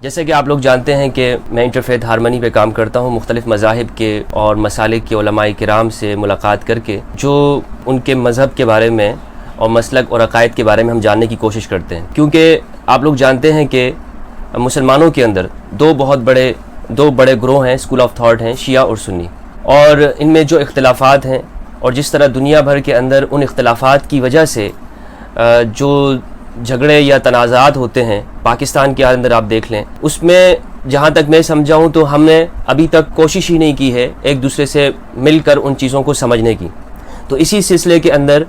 جیسے کہ آپ لوگ جانتے ہیں کہ میں انٹرفیتھ ہارمنی پہ کام کرتا ہوں، مختلف مذاہب کے اور مسالک کے علماء کرام سے ملاقات کر کے جو ان کے مذہب کے بارے میں اور مسلک اور عقائد کے بارے میں ہم جاننے کی کوشش کرتے ہیں، کیونکہ آپ لوگ جانتے ہیں کہ مسلمانوں کے اندر دو بڑے گروہ ہیں، اسکول آف تھاٹ ہیں، شیعہ اور سنی، اور ان میں جو اختلافات ہیں اور جس طرح دنیا بھر کے اندر ان اختلافات کی وجہ سے جو جھگڑے یا تنازعات ہوتے ہیں، پاکستان کے اندر آپ دیکھ لیں، اس میں جہاں تک میں سمجھا ہوں تو ہم نے ابھی تک کوشش ہی نہیں کی ہے ایک دوسرے سے مل کر ان چیزوں کو سمجھنے کی۔ تو اسی سلسلے کے اندر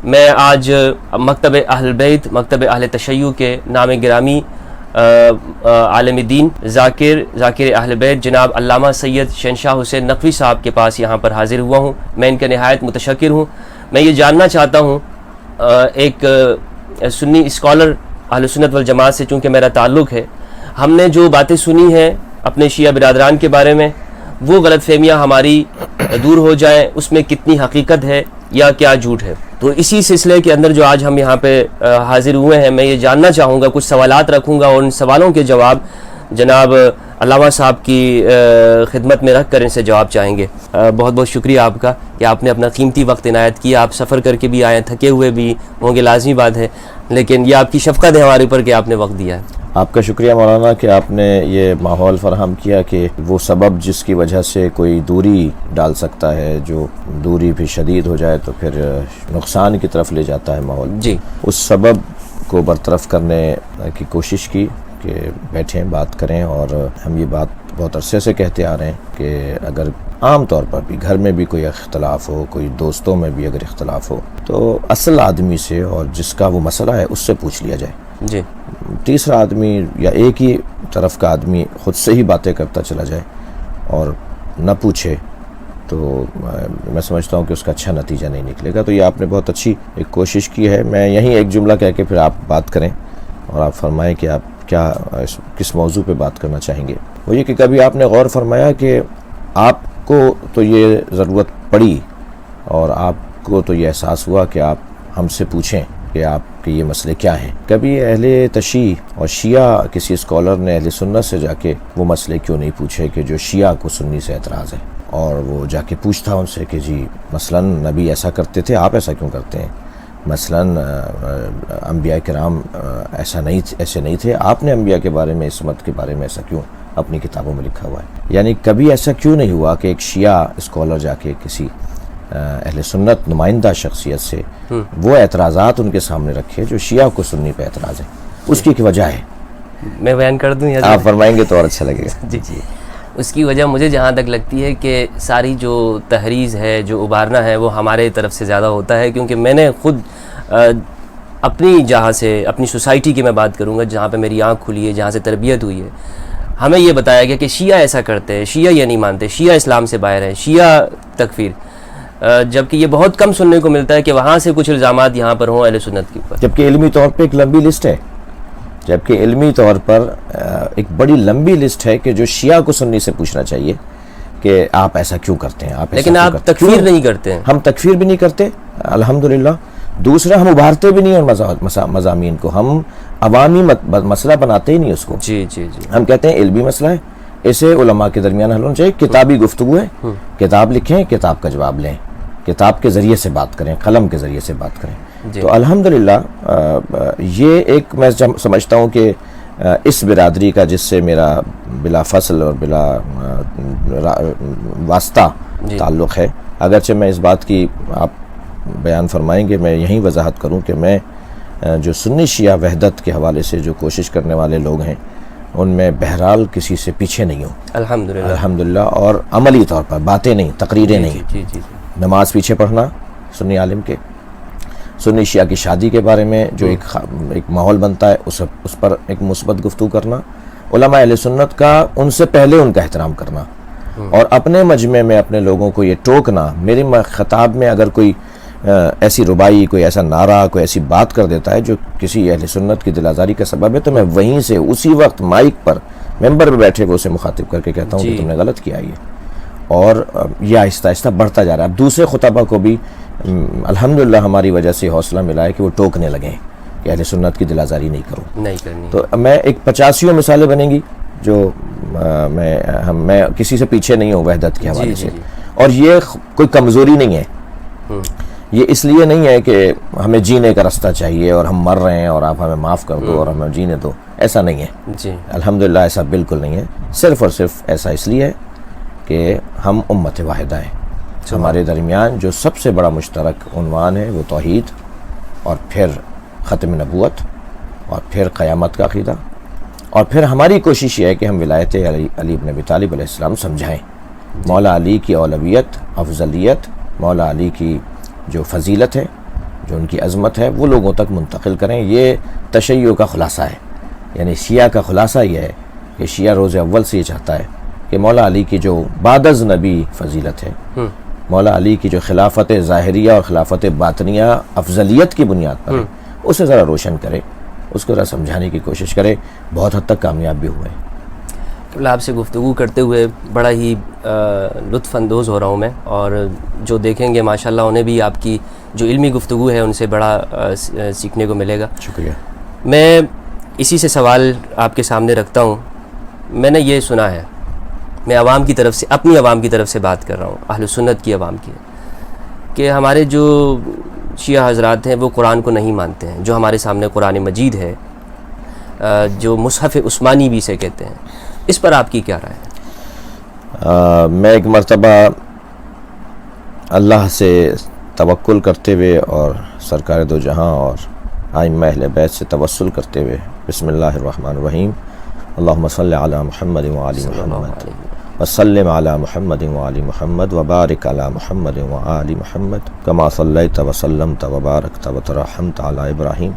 میں آج مکتب اہل بیت، مکتب اہل تشیع کے نام گرامی عالم دین ذاکر اہل بیت جناب علامہ سید شہنشاہ حسین نقوی صاحب کے پاس یہاں پر حاضر ہوا ہوں۔ میں ان کا نہایت متشکر ہوں۔ میں یہ جاننا چاہتا ہوں، ایک سنی اسکالر اہل سنت والجماعت سے چونکہ میرا تعلق ہے، ہم نے جو باتیں سنی ہیں اپنے شیعہ برادران کے بارے میں، وہ غلط فہمیاں ہماری دور ہو جائیں، اس میں کتنی حقیقت ہے یا کیا جھوٹ ہے۔ تو اسی سلسلے کے اندر جو آج ہم یہاں پہ حاضر ہوئے ہیں، میں یہ جاننا چاہوں گا، کچھ سوالات رکھوں گا اور ان سوالوں کے جواب جناب علامہ صاحب کی خدمت میں رکھ کر ان سے جواب چاہیں گے۔ بہت بہت شکریہ آپ کا کہ آپ نے اپنا قیمتی وقت عنایت کیا۔ آپ سفر کر کے بھی آئے، تھکے ہوئے بھی ہوں گے، لازمی بات ہے، لیکن یہ آپ کی شفقت ہے ہمارے اوپر کہ آپ نے وقت دیا ہے۔ آپ کا شکریہ مولانا کہ آپ نے یہ ماحول فراہم کیا کہ وہ سبب جس کی وجہ سے کوئی دوری ڈال سکتا ہے، جو دوری بھی شدید ہو جائے تو پھر نقصان کی طرف لے جاتا ہے ماحول، جی، اس سبب کو برطرف کرنے کی کوشش کی کہ بیٹھیں بات کریں۔ اور ہم یہ بات بہت عرصے سے کہتے آ رہے ہیں کہ اگر عام طور پر بھی گھر میں بھی کوئی اختلاف ہو، کوئی دوستوں میں بھی اگر اختلاف ہو، تو اصل آدمی سے اور جس کا وہ مسئلہ ہے اس سے پوچھ لیا جائے۔ جی، تیسرا آدمی یا ایک ہی طرف کا آدمی خود سے ہی باتیں کرتا چلا جائے اور نہ پوچھے تو میں سمجھتا ہوں کہ اس کا اچھا نتیجہ نہیں نکلے گا۔ تو یہ آپ نے بہت اچھی ایک کوشش کی ہے۔ میں یہیں ایک جملہ کہہ کے پھر آپ بات کریں اور آپ فرمائیں کہ آپ کیا کس موضوع پہ بات کرنا چاہیں گے۔ وہ یہ کہ کبھی آپ نے غور فرمایا کہ آپ کو تو یہ ضرورت پڑی اور آپ کو تو یہ احساس ہوا کہ آپ ہم سے پوچھیں کہ آپ کے یہ مسئلے کیا ہیں۔ کبھی اہل تشیع اور شیعہ کسی اسکالر نے اہل سنت سے جا کے وہ مسئلے کیوں نہیں پوچھے کہ جو شیعہ کو سنی سے اعتراض ہے، اور وہ جا کے پوچھتا ان سے کہ جی مثلاً نبی ایسا کرتے تھے، آپ ایسا کیوں کرتے ہیں؟ مثلاً انبیاء کرام ایسے نہیں تھے، آپ نے انبیاء کے بارے میں، عصمت کے بارے میں ایسا کیوں اپنی کتابوں میں لکھا ہوا ہے؟ یعنی کبھی ایسا کیوں نہیں ہوا کہ ایک شیعہ اسکالر جا کے کسی اہل سنت نمائندہ شخصیت سے وہ اعتراضات ان کے سامنے رکھے جو شیعہ کو سنی پہ اعتراض ہے؟ اس کی وجہ ہے، میں بیان کر دوں یا آپ فرمائیں گے تو اور اچھا لگے گا۔ جی، اس کی وجہ مجھے جہاں تک لگتی ہے کہ ساری جو تحریض ہے، جو ابھارنا ہے، وہ ہمارے طرف سے زیادہ ہوتا ہے، کیونکہ میں نے خود اپنی جہاں سے، اپنی سوسائٹی کی میں بات کروں گا جہاں پہ میری آنکھ کھلی ہے، جہاں سے تربیت ہوئی ہے، ہمیں یہ بتایا گیا کہ شیعہ ایسا کرتے ہیں، شیعہ یہ نہیں مانتے، شیعہ اسلام سے باہر ہیں، شیعہ تکفیر، جبکہ یہ بہت کم سننے کو ملتا ہے کہ وہاں سے کچھ الزامات یہاں پر ہوں اہل سنت کے اوپر، جبکہ علمی طور پہ ایک لمبی لسٹ ہے، جبکہ علمی طور پر ایک بڑی لمبی لسٹ ہے کہ جو شیعہ کو سنی سے پوچھنا چاہیے کہ آپ ایسا کیوں کرتے ہیں، لیکن آپ تکفیر نہیں کرتے ہیں۔ ہم تکفیر بھی نہیں کرتے الحمدللہ۔ دوسرا، ہم ابھارتے بھی نہیں ان مضامین کو، ہم عوامی مسئلہ بناتے ہی نہیں اس کو۔ جی، ہم کہتے ہیں علمی مسئلہ ہے، اسے علماء کے درمیان حل ہونا چاہیے، کتابی گفتگو ہے، کتاب لکھیں، کتاب کا جواب لیں، کتاب کے ذریعے سے بات کریں، قلم کے ذریعے سے بات کریں۔ تو الحمدللہ یہ ایک میں سمجھتا ہوں کہ اس برادری کا جس سے میرا بلا فصل اور بلا واسطہ تعلق ہے، اگرچہ میں اس بات کی آپ بیان فرمائیں گے، میں یہیں وضاحت کروں کہ میں جو سنی شیعہ وحدت کے حوالے سے جو کوشش کرنے والے لوگ ہیں ان میں بہرحال کسی سے پیچھے نہیں ہوں الحمدللہ، اور عملی طور پر باتیں نہیں، تقریریں نہیں۔ نماز پیچھے پڑھنا سنی عالم کے، سنی شیعہ کی شادی کے بارے میں جو ایک ماحول بنتا ہے اس پر ایک مثبت گفتگو کرنا، علماء اہل سنت کا ان سے پہلے ان کا احترام کرنا، اور اپنے مجمع میں اپنے لوگوں کو یہ ٹوکنا، میرے خطاب میں اگر کوئی ایسی ربائی، کوئی ایسا نعرہ، کوئی ایسی بات کر دیتا ہے جو کسی اہل سنت کی دل آزاری کا سبب ہے، تو میں وہیں سے اسی وقت مائک پر ممبر پہ بیٹھے کو اسے مخاطب کر کے کہتا ہوں کہ تم نے غلط کیا یہ، اور یہ آہستہ آہستہ بڑھتا جا رہا ہے۔ اب دوسرے خطبہ کو بھی الحمدللہ ہماری وجہ سے حوصلہ ملا ہے کہ وہ ٹوکنے لگیں کہ اہل سنت کی دل آزاری نہیں کرو، نہیں کرنی۔ تو میں ایک 85 مثالیں بنیں گی جو میں کسی سے پیچھے نہیں ہوں وحدت کے حوالے سے، اور یہ کوئی کمزوری نہیں ہے، یہ اس لیے نہیں ہے کہ ہمیں جینے کا راستہ چاہیے اور ہم مر رہے ہیں اور آپ ہمیں معاف کر دو اور ہمیں جینے دو، ایسا نہیں ہے الحمدللہ، ایسا بالکل نہیں ہے، صرف اور صرف ایسا اس لیے ہے کہ ہم امت واحدہ ہیں، ہمارے درمیان جو سب سے بڑا مشترک عنوان ہے وہ توحید، اور پھر ختم نبوت، اور پھر قیامت کا عقیدہ، اور پھر ہماری کوشش یہ ہے کہ ہم ولایت علی بن ابی طالب علیہ السلام سمجھائیں، مولا علی کی اولویت، افضلیت، مولا علی کی جو فضیلت ہے، جو ان کی عظمت ہے، وہ لوگوں تک منتقل کریں۔ یہ تشیع کا خلاصہ ہے، یعنی شیعہ کا خلاصہ یہ ہے کہ شیعہ روز اول سے یہ چاہتا ہے کہ مولا علی کی جو بعد از نبی فضیلت ہے، مولا علی کی جو خلافت ظاہریہ اور خلافت باطنیہ افضلیت کی بنیاد پر ہے، اسے ذرا روشن کرے، اس کو ذرا سمجھانے کی کوشش کرے۔ بہت حد تک کامیاب بھی ہوئے۔ آپ سے گفتگو کرتے ہوئے بڑا ہی لطف اندوز ہو رہا ہوں میں، اور جو دیکھیں گے ماشاءاللہ انہیں بھی آپ کی جو علمی گفتگو ہے ان سے بڑا سیکھنے کو ملے گا۔ شکریہ۔ میں اسی سے سوال آپ کے سامنے رکھتا ہوں۔ میں نے یہ سنا ہے، میں عوام کی طرف سے، اپنی عوام کی طرف سے بات کر رہا ہوں، اہل سنت کی عوام کی، کہ ہمارے جو شیعہ حضرات ہیں وہ قرآن کو نہیں مانتے ہیں، جو ہمارے سامنے قرآن مجید ہے، جو مصحف عثمانی بھی اسے کہتے ہیں، اس پر آپ کی کیا رائے ہے؟ میں ایک مرتبہ اللہ سے توکل کرتے ہوئے اور سرکار دو جہاں اور ائمہ اہل بیت سے توسل کرتے ہوئے، بسم اللہ الرحمن الرحیم، اللہم صلی علی محمد وعلی محمد وسلم علی محمد وعلی محمد وبارک علی محمد وعلی محمد کما صلیت وسلمت وبارکت وترحمت علی ابراہیم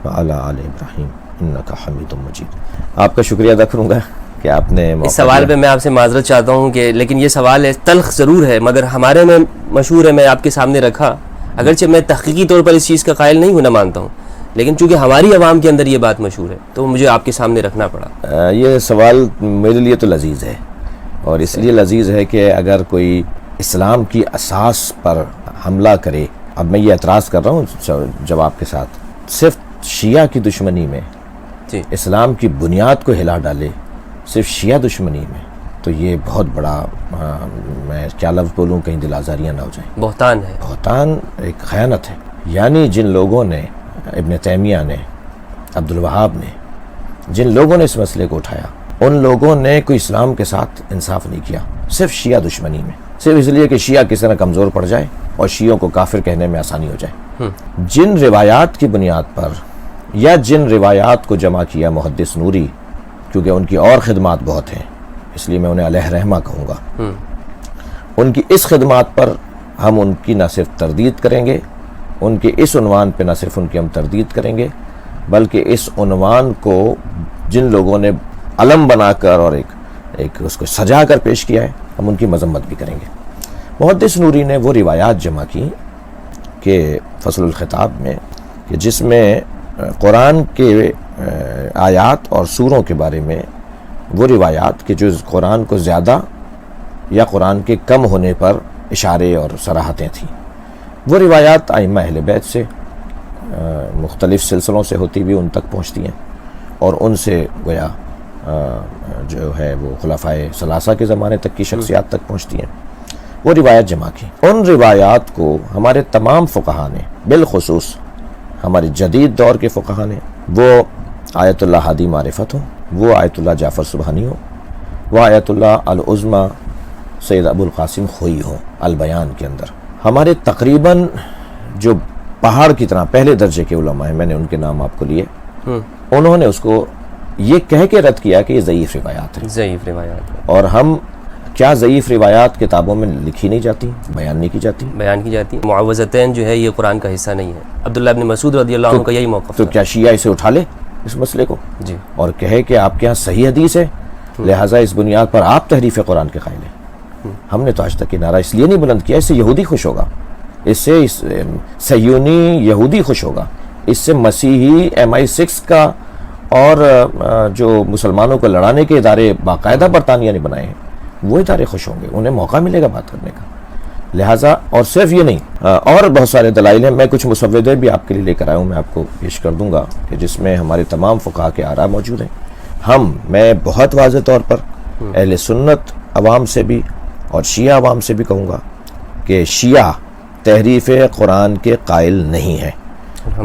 وعلی آل ابراہیم انک حمید مجید۔ آپ کا شکریہ ادا کروں گا کہ آپ نے اس سوال پہ میں آپ سے معذرت چاہتا ہوں کہ لیکن یہ سوال ہے، تلخ ضرور ہے مگر ہمارے میں مشہور ہے، میں آپ کے سامنے رکھا، اگرچہ میں تحقیقی طور پر اس چیز کا قائل نہیں ہونا مانتا ہوں، لیکن چونکہ ہماری عوام کے اندر یہ بات مشہور ہے تو مجھے آپ کے سامنے رکھنا پڑا۔ یہ سوال میرے لیے تو لذیذ ہے، اور اس لیے لذیذ ہے کہ اگر کوئی اسلام کی اساس پر حملہ کرے، اب میں یہ اعتراض کر رہا ہوں جواب کے ساتھ، صرف شیعہ کی دشمنی میں اسلام کی بنیاد کو ہلا ڈالے، صرف شیعہ دشمنی میں، تو یہ بہت بڑا، میں کیا لفظ بولوں کہیں دل آزاریاں نہ ہو جائیں، بہتان ہے، بہتان، ایک خیانت ہے۔ یعنی جن لوگوں نے، ابن تیمیہ نے، عبد الوہاب نے، جن لوگوں نے اس مسئلے کو اٹھایا، ان لوگوں نے کوئی اسلام کے ساتھ انصاف نہیں کیا، صرف شیعہ دشمنی میں، صرف اس لیے کہ شیعہ کس طرح کمزور پڑ جائے اور شیعوں کو کافر کہنے میں آسانی ہو جائے۔ جن روایات کی بنیاد پر، یا جن روایات کو جمع کیا محدث نوری، کیونکہ ان کی اور خدمات بہت ہیں اس لیے میں انہیں علیہ رحمہ کہوں گا، ان کی اس خدمات پر ہم ان کی نہ صرف تردید کریں گے، ان کے اس عنوان پہ نہ صرف ان کی ہم تردید کریں گے، بلکہ اس عنوان کو جن لوگوں نے علم بنا کر اور ایک اس کو سجا کر پیش کیا ہے، ہم ان کی مذمت بھی کریں گے۔ محدث نوری نے وہ روایات جمع کی کہ فصل الخطاب میں، کہ جس میں قرآن کے آیات اور سوروں کے بارے میں وہ روایات کہ جو قرآن کو زیادہ یا قرآن کے کم ہونے پر اشارے اور صراحتیں تھیں، وہ روایات ائمہ اہل بیت سے مختلف سلسلوں سے ہوتی ہوئی ان تک پہنچتی ہیں، اور ان سے گویا جو ہے وہ خلفائے ثلاثہ کے زمانے تک کی شخصیات تک پہنچتی ہیں۔ وہ روایات جمع کی، ان روایات کو ہمارے تمام فقہا نے، بالخصوص ہمارے جدید دور کے فقہا نے، وہ آیت اللہ ہادی معرفت ہو، وہ آیت اللہ جعفر سبحانی ہو، وہ آیت اللہ العظمی سید ابو القاسم خوئی ہو البیان کے اندر، ہمارے تقریباً جو پہاڑ کی طرح پہلے درجے کے علماء ہیں، میں نے ان کے نام آپ کو لیے، انہوں نے اس کو یہ کہہ کے رد کیا کہ یہ ضعیف روایات ہیں، ضعیف روایات ہیں، اور ہم کیا ضعیف روایات کتابوں میں لکھی نہیں جاتی، بیان نہیں کی جاتی، بیان کی جاتی۔ معوذتین جو ہے یہ قرآن کا حصہ نہیں ہے، عبداللہ ابن مسعود رضی اللہ عنہ کا یہی موقف تو کیا شیعہ اسے اٹھا لے اس مسئلے کو جی، اور کہے کہ آپ کے ہاں صحیح حدیث ہے، لہٰذا اس بنیاد پر آپ تحریف قرآن کے قائل ہیں؟ ہم نے تو آج تک یہ نعرہ اس لیے نہیں بلند کیا، اس سے یہودی خوش ہوگا، اس سے صہیونی یہودی خوش ہوگا، اس سے مسیحی MI6 کا اور جو مسلمانوں کو لڑانے کے ادارے باقاعدہ برطانیہ نے بنائے ہیں، وہ ادارے خوش ہوں گے، انہیں موقع ملے گا بات کرنے کا۔ لہٰذا، اور صرف یہ نہیں، اور بہت سارے دلائل ہیں، میں کچھ مسودے بھی آپ کے لیے لے کر آیا ہوں، میں آپ کو پیش کر دوں گا، کہ جس میں ہمارے تمام فقہا کے آراء موجود ہیں، میں بہت واضح طور پر اہل سنت عوام سے بھی اور شیعہ عوام سے بھی کہوں گا کہ شیعہ تحریف قرآن کے قائل نہیں ہے.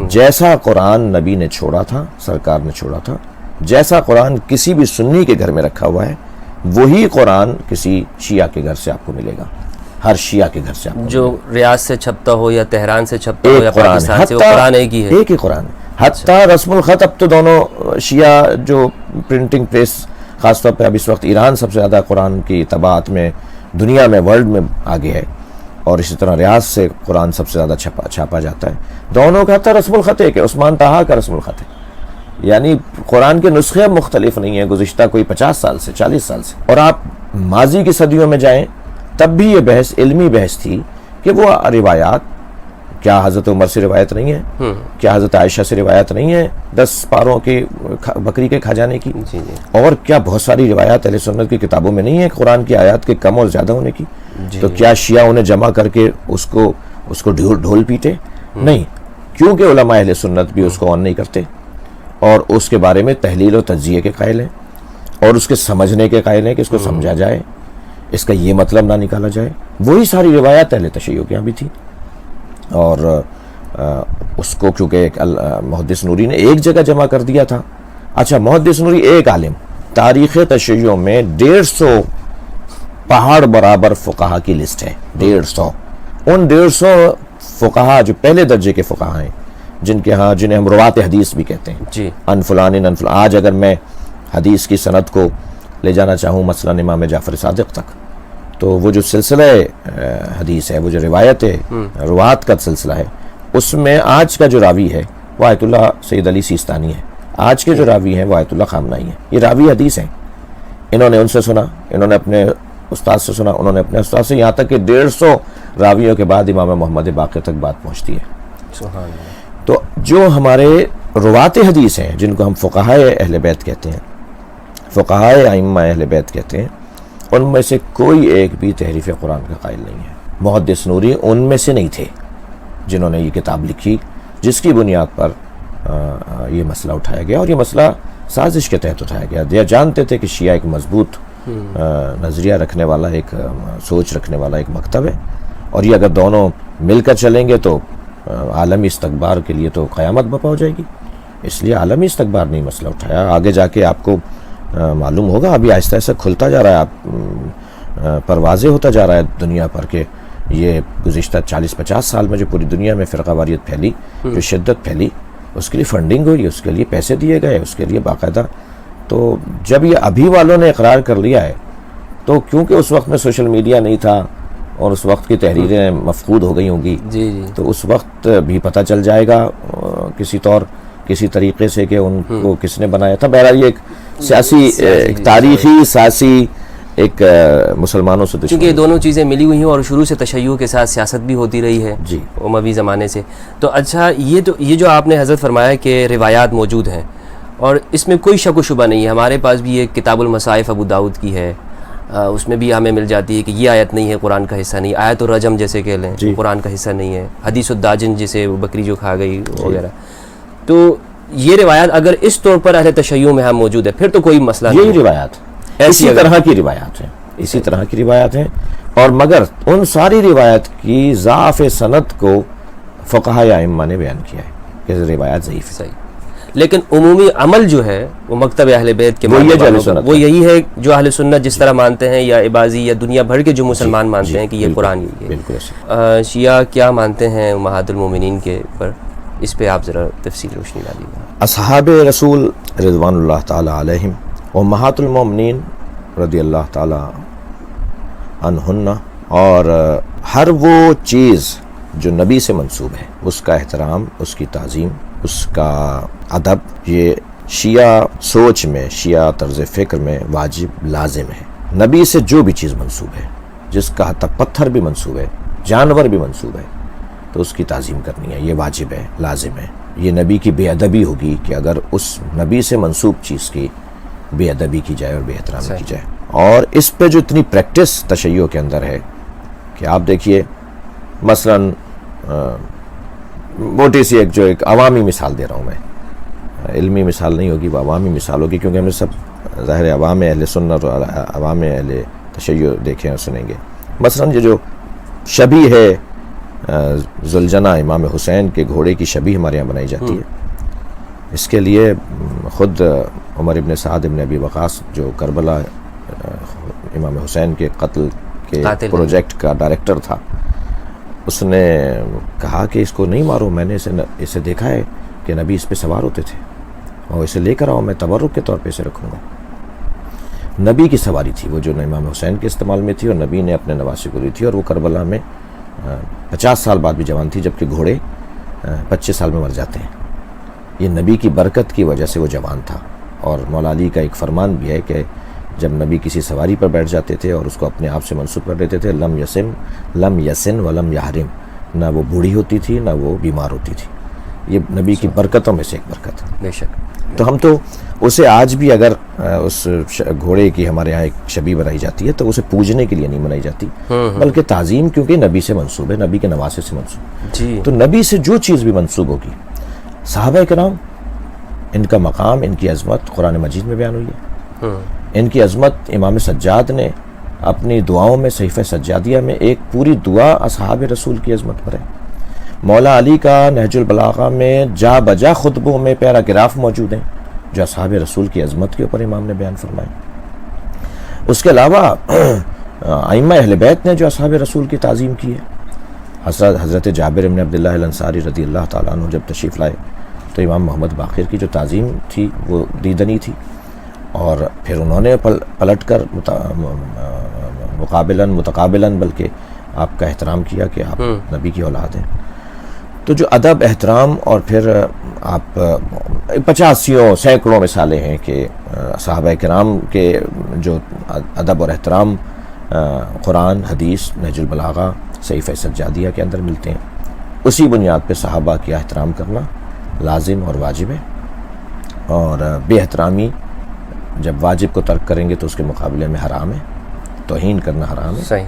جیسا قرآن نبی نے چھوڑا تھا، سرکار نے چھوڑا تھا، جیسا قرآن کسی بھی سنی کے گھر میں رکھا ہوا ہے وہی قرآن کسی شیعہ کے گھر سے آپ کو ملے گا. ہر شیعہ کے گھر سے آپ کو جو ریاض سے چھپتا ہو یا تہران سے چھپتا ہو یا پاکستان سے، وہ قرآن ایک ہی ہے. ایک ہی قرآن ہے. حتیٰ رسم الخط اب تو دونوں شیعہ جو پرنٹنگ پریس خاص طور پہ اب اس وقت ایران سب سے زیادہ قرآن کی طباعت میں دنیا میں ورلڈ میں آگے ہے، اور اسی طرح ریاض سے قرآن سب سے زیادہ چھاپا جاتا ہے. دونوں کا حتیٰ رسم الخط ہے کہ عثمان طہا کا رسم الخط ہے. یعنی قرآن کے نسخے اب مختلف نہیں ہیں گزشتہ کوئی 50 سال سے 40 سال سے. اور آپ ماضی کی صدیوں میں جائیں تب بھی یہ بحث علمی بحث تھی کہ وہ روایات کیا حضرت عمر سے روایت نہیں ہے، کیا حضرت عائشہ سے روایت نہیں ہے 10 پاروں کی بکری کے کھا جانے کی، اور کیا بہت ساری روایات اہل سنت کی کتابوں میں نہیں ہے قرآن کی آیات کے کم اور زیادہ ہونے کی. تو کیا شیعہ انہیں جمع کر کے اس کو ڈھول پیٹے؟ نہیں، کیونکہ علماء اہل سنت بھی اس کو آن نہیں کرتے اور اس کے بارے میں تحلیل و تجزیے کے قائل ہیں اور اس کے سمجھنے کے قائل ہیں کہ اس کو سمجھا جائے، اس کا یہ مطلب نہ نکالا جائے. وہی ساری روایات اہل تشیع کے یہاں بھی تھی. اور اس کو کیونکہ ایک محدث نوری نے ایک جگہ جمع کر دیا تھا. اچھا، محدث نوری ایک عالم، تاریخ تشیع میں 150 پہاڑ برابر فقہا کی لسٹ ہے. 150. ان 150 فقہا جو پہلے درجے کے فقہا ہیں جنہیں ہم روات حدیث بھی کہتے ہیں، جی، ان فلان. آج اگر میں حدیث کی سند کو لے جانا چاہوں مثلا امام جعفر صادق تک، تو وہ جو سلسلہ حدیث ہے، وہ جو روایت روات کا سلسلہ ہے، اس میں آج کا جو راوی ہے وہ آیت اللہ سید علی سیستانی ہے. آج کے جو راوی ہیں وہ آیت اللہ خامنائی ہیں. یہ راوی حدیث ہیں. انہوں نے ان سے سنا، انہوں نے اپنے استاد سے سنا، انہوں نے اپنے استاد سے، یہاں تک کہ 150 راویوں کے بعد امام محمد باقر تک بات پہنچتی ہے. سبحان اللہ. تو جو ہمارے روات حدیث ہیں جن کو ہم فقہائے اہل بیت کہتے ہیں، فقہائے ائمہ اہل بیت کہتے ہیں، ان میں سے کوئی ایک بھی تحریف قرآن کا قائل نہیں ہے. محدث نوری ان میں سے نہیں تھے جنہوں نے یہ کتاب لکھی جس کی بنیاد پر یہ مسئلہ اٹھایا گیا. اور یہ مسئلہ سازش کے تحت اٹھایا گیا. یہ جانتے تھے کہ شیعہ ایک مضبوط نظریہ رکھنے والا، ایک سوچ رکھنے والا ایک مکتب ہے، اور یہ اگر دونوں مل کر چلیں گے تو عالمی استکبار کے لیے تو قیامت برپا ہو جائے گی. اس لیے عالمی استکبار نے مسئلہ اٹھایا. آگے جا کے آپ کو معلوم ہوگا، ابھی آہستہ آہستہ کھلتا جا رہا ہے، آپ پر واضح ہوتا جا رہا ہے دنیا پر کہ یہ گزشتہ 40-50 سال میں جو پوری دنیا میں فرقہ واریت پھیلی، جو شدت پھیلی، اس کے لیے فنڈنگ ہوئی، اس کے لیے پیسے دیے گئے، اس کے لیے باقاعدہ. تو جب یہ ابھی والوں نے اقرار کر لیا ہے تو کیونکہ اس وقت میں سوشل میڈیا نہیں تھا اور اس وقت کی تحریریں مفقود ہو گئی ہوں گی، تو اس وقت بھی پتہ چل جائے گا کسی طریقے سے کہ ان کو کس نے بنایا تھا. بہرحال یہ ایک سیاسی، ایک تاریخی سیاسی ایک مسلمانوں سے کیونکہ یہ دونوں چیزیں ملی ہوئی ہیں اور شروع سے تشیع کے ساتھ سیاست بھی ہوتی رہی ہے جی اموی زمانے سے. تو اچھا، یہ جو آپ نے حضرت فرمایا کہ روایات موجود ہیں اور اس میں کوئی شک و شبہ نہیں ہے. ہمارے پاس بھی ایک کتاب المصائف ابو داؤد کی ہے، اس میں بھی ہمیں مل جاتی ہے کہ یہ آیت نہیں ہے، قرآن کا حصہ نہیں. آیت الرجم جیسے کہہ لیں قرآن کا حصہ نہیں ہے. حدیث الداجن جسے بکری جو کھا گئی وغیرہ. تو یہ روایات اگر اس طور پر اہل تشیع میں ہم موجود ہے پھر تو کوئی مسئلہ نہیں. یہی روایات اسی طرح کی روایات ہیں، اور مگر ان ساری روایت کی ضعف سند کو فقہاء ائمہ نے بیان کیا ہے کہ روایات ضعیف ہے. صحیح. لیکن عمومی عمل جو ہے وہ مکتب اہل بیت کے وہ یہی ہے جو اہل سنت جس طرح مانتے ہیں، یا عباضی یا دنیا بھر کے جو مسلمان مانتے ہیں کہ یہ قرآن یہی ہے. بالکل. شیعہ کیا مانتے ہیں امہات المومنین کے پر؟ اس پہ آپ ذرا تفصیل روشنی ڈالیے گا. اصحاب رسول رضوان اللہ تعالی علیہم امہات المومنین رضی اللہ تعالی عنہن، اور ہر وہ چیز جو نبی سے منسوب ہے اس کا احترام، اس کی تعظیم، اس کا ادب، یہ شیعہ سوچ میں، شیعہ طرز فکر میں واجب لازم ہے. نبی سے جو بھی چیز منسوب ہے، جس کا حتی پتھر بھی منسوب ہے، جانور بھی منسوب ہے، تو اس کی تعظیم کرنی ہے. یہ واجب ہے، لازم ہے. یہ نبی کی بے ادبی ہوگی کہ اگر اس نبی سے منسوب چیز کی بے ادبی کی جائے اور بے احترامی کی جائے. اور اس پہ جو اتنی پریکٹس تشیع کے اندر ہے کہ آپ دیکھیے مثلا موٹی سی ایک عوامی مثال دے رہا ہوں میں. علمی مثال نہیں ہوگی، وہ عوامی مثال ہوگی، کیونکہ ہم نے سب ظاہر عوام اہل سنت اور عوام اہل تشیع دیکھیں اور سنیں گے۔ مثلا یہ جو شبیہ ہے ذوالجناح امام حسین کے گھوڑے کی شبیہ ہمارے یہاں بنائی جاتی ہے، اس کے لیے خود عمر ابن سعد ابن ابی وقاص جو کربلا امام حسین کے قتل کے پروجیکٹ کا ڈائریکٹر تھا، اس نے کہا کہ اس کو نہیں مارو، میں نے اسے دیکھا ہے کہ نبی اس پہ سوار ہوتے تھے، اور اسے لے کر آؤ، میں تبرک کے طور پہ اسے رکھوں گا۔ نبی کی سواری تھی وہ، جو امام حسین کے استعمال میں تھی، اور نبی نے اپنے نواسے کو لی تھی، اور وہ کربلا میں 50 سال بعد بھی جوان تھی، جبکہ گھوڑے 25 سال میں مر جاتے ہیں۔ یہ نبی کی برکت کی وجہ سے وہ جوان تھا۔ اور مولا علی کا ایک فرمان بھی ہے کہ جب نبی کسی سواری پر بیٹھ جاتے تھے اور اس کو اپنے آپ سے منسوب کر دیتے تھے، لم یسن ولم یحرم، نہ وہ بوڑھی ہوتی تھی نہ وہ بیمار ہوتی تھی۔ یہ نبی کی برکتوں میں سے ایک برکت ہے۔ بے شک۔ تو ہم تو اسے آج بھی اگر اس گھوڑے کی ہمارے یہاں ایک شبیہ بنائی جاتی ہے تو اسے پوجنے کے لیے نہیں بنائی جاتی، بلکہ تعظیم، کیونکہ نبی سے منسوب ہے، نبی کے نواسے سے منسوب جی۔ تو نبی سے جو چیز بھی منسوب ہوگی، صحابہ کرام ان کا مقام، ان کی عظمت قرآن مجید میں بیان ہوئی ہے۔ ان کی عظمت امام سجاد نے اپنی دعاؤں میں، صحیفہ سجادیہ میں ایک پوری دعا اصحاب رسول کی عظمت پر ہے۔ مولا علی کا نہج البلاغہ میں جا بجا خطبوں میں پیراگراف موجود ہیں جو اصحاب رسول کی عظمت کے اوپر امام نے بیان فرمائے۔ اس کے علاوہ ائمہ اہل بیت نے جو اصحاب رسول کی تعظیم کی ہے، حضرت جابر بن عبداللہ الانصاری رضی اللہ تعالیٰ عنہ جب تشریف لائے تو امام محمد باقر کی جو تعظیم تھی وہ دیدنی تھی، اور پھر انہوں نے پلٹ کر متقابلاً بلکہ آپ کا احترام کیا کہ آپ نبی کی اولاد ہیں۔ تو جو ادب، احترام، اور پھر آپ 50 سینکڑوں مثالیں ہیں کہ صحابہ کرام کے جو ادب اور احترام قرآن، حدیث، نہج البلاغہ، صحیفہ سجادیہ کے اندر ملتے ہیں۔ اسی بنیاد پہ صحابہ کا احترام کرنا لازم اور واجب ہے، اور بے احترامی جب واجب کو ترک کریں گے تو اس کے مقابلے میں حرام ہے، توہین کرنا حرام ہے۔ صحیح۔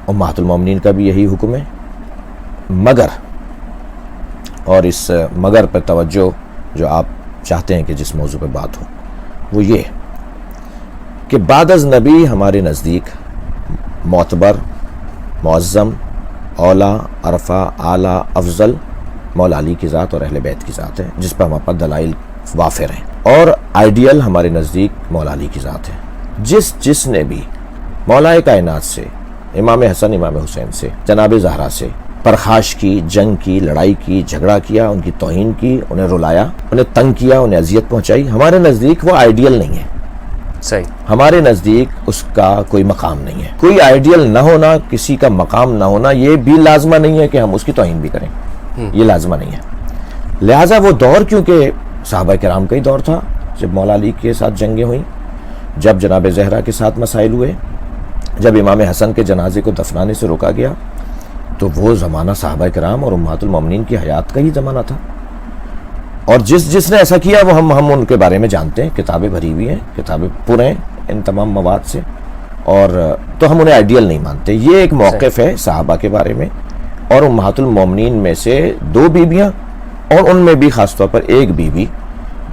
امہات المومنین کا بھی یہی حکم ہے، مگر، اور اس مگر پر توجہ جو آپ چاہتے ہیں کہ جس موضوع پہ بات ہو، وہ یہ کہ بعد از نبی ہمارے نزدیک معتبر، معظم، اولا، عرفہ، اعلیٰ، افضل مولا علی کی ذات اور اہل بیت کی ذات ہے، جس پر ہمارے پاس دلائل وافر ہیں، اور آئیڈیل ہمارے نزدیک مولا علی کی ذات ہے۔ جس نے بھی مولا کائنات سے، امام حسن امام حسین سے، جناب زہرا سے پرخاش کی، جنگ کی، لڑائی کی، جھگڑا کیا، ان کی توہین کی، انہیں رلایا، انہیں تنگ کیا، انہیں اذیت پہنچائی، ہمارے نزدیک وہ آئیڈیل نہیں ہے۔ صحیح۔ ہمارے نزدیک اس کا کوئی مقام نہیں ہے۔ کوئی آئیڈیل نہ ہونا، کسی کا مقام نہ ہونا، یہ بھی لازمہ نہیں ہے کہ ہم اس کی توہین بھی کریں، یہ لازمہ نہیں ہے۔ لہٰذا وہ دور، کیونکہ صحابہ کرام کا ہی دور تھا جب مولا علی کے ساتھ جنگیں ہوئیں، جب جناب زہرا کے ساتھ مسائل ہوئے، جب امام حسن کے جنازے کو دفنانے سے روکا گیا، تو وہ زمانہ صحابہ کرام اور امہات المومنین کی حیات کا ہی زمانہ تھا، اور جس نے ایسا کیا وہ ہم ان کے بارے میں جانتے ہیں، کتابیں بھری ہوئی ہیں، کتابیں پر ہیں ان تمام مواد سے، اور تو ہم انہیں آئیڈیل نہیں مانتے۔ یہ ایک موقف ہے صحابہ کے بارے میں، اور امہات المومنین میں سے 2 بیویاں، اور ان میں بھی خاص طور پر ایک بیوی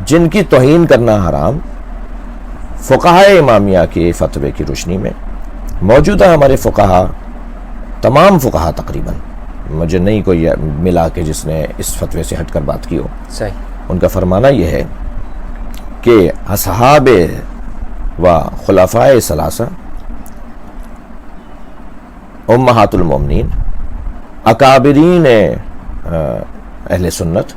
جن کی توہین کرنا حرام، فقہائے امامیہ کے فتوے کی روشنی میں موجودہ ہمارے فقہا، تمام فقہا تقریباً، مجھے نہیں کوئی ملا کہ جس نے اس فتوے سے ہٹ کر بات کی ہو، صحیح، ان کا فرمانا یہ ہے کہ اصحاب و خلفائے ثلاثہ، امہات المومنین، اکابرین اہل سنت،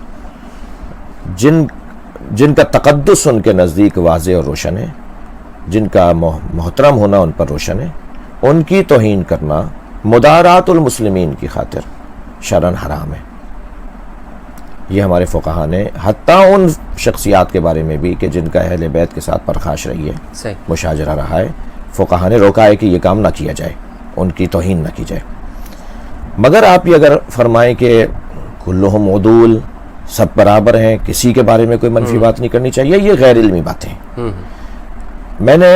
جن کا تقدس ان کے نزدیک واضح اور روشن ہے، جن کا محترم ہونا ان پر روشن ہے، ان کی توہین کرنا مدارات المسلمین کی خاطر شرعاً حرام ہے۔ یہ ہمارے فقہا نے حتیٰ ان شخصیات کے بارے میں بھی کہ جن کا اہل بیت کے ساتھ پرخاش رہی ہے، صحیح، مشاجرہ رہا ہے، فقہا نے روکا ہے کہ یہ کام نہ کیا جائے، ان کی توہین نہ کی جائے۔ مگر آپ یہ اگر فرمائیں کہ کلہم عدول، سب برابر ہیں، کسی کے بارے میں کوئی منفی بات نہیں کرنی چاہیے، یہ غیر علمی باتیں ہیں۔ میں نے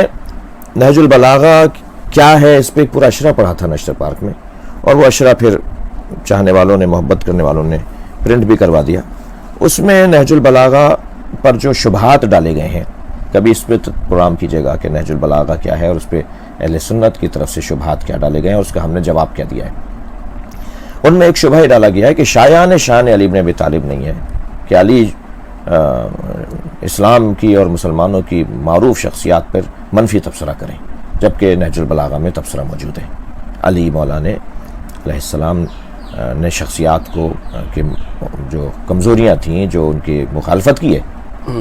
نہج البلاغہ کیا ہے اس پہ ایک پورا اشرہ پڑھا تھا نشر پارک میں، اور وہ اشرہ پھر چاہنے والوں نے، محبت کرنے والوں نے پرنٹ بھی کروا دیا۔ اس میں نہج البلاغہ پر جو شبہات ڈالے گئے ہیں، کبھی اس پہ پروگرام کیجیے گا کہ نہج البلاغہ کیا ہے اور اس پہ اہل سنت کی طرف سے شبہات کیا ڈالے گئے ہیں اور اس کا ہم نے جواب کیا دیا ہے۔ ان میں ایک شبہ ڈالا گیا ہے کہ شایان شان علی بن ابی طالب نہیں ہے کہ علی اسلام کی اور مسلمانوں کی معروف شخصیات پر منفی تبصرہ کریں، جبکہ نہج البلاغہ میں تبصرہ موجود ہے۔ علی مولا نے علیہ السلام نے شخصیات کو کہ جو کمزوریاں تھیں، جو ان کی مخالفت کی ہے،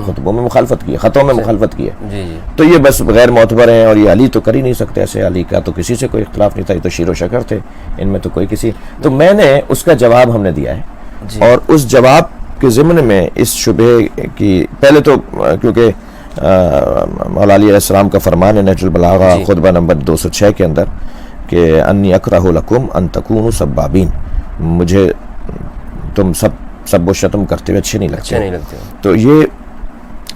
خطبوں میں مخالفت کی ہے، خطوں میں مخالفت کی ہے، تو یہ بس غیر معتبر ہیں، اور یہ علی تو کر ہی نہیں سکتے ایسے، علی کا تو کسی سے کوئی اختلاف نہیں تھا، یہ تو شیر و شکر تھے، ان میں تو کوئی کسی۔ تو میں نے اس کا جواب ہم نے دیا ہے، اور اس جواب کے ضمن میں اس شبہ کی پہلے تو کیونکہ مولا علی علیہ السلام کا فرمان ہے نہج البلاغہ خطبہ نمبر 206 کے اندر کہ انی اکرہ لکم ان تکونوا سبابین، مجھے تم سب و شتم کرتے ہوئے اچھے نہیں لگتے۔ تو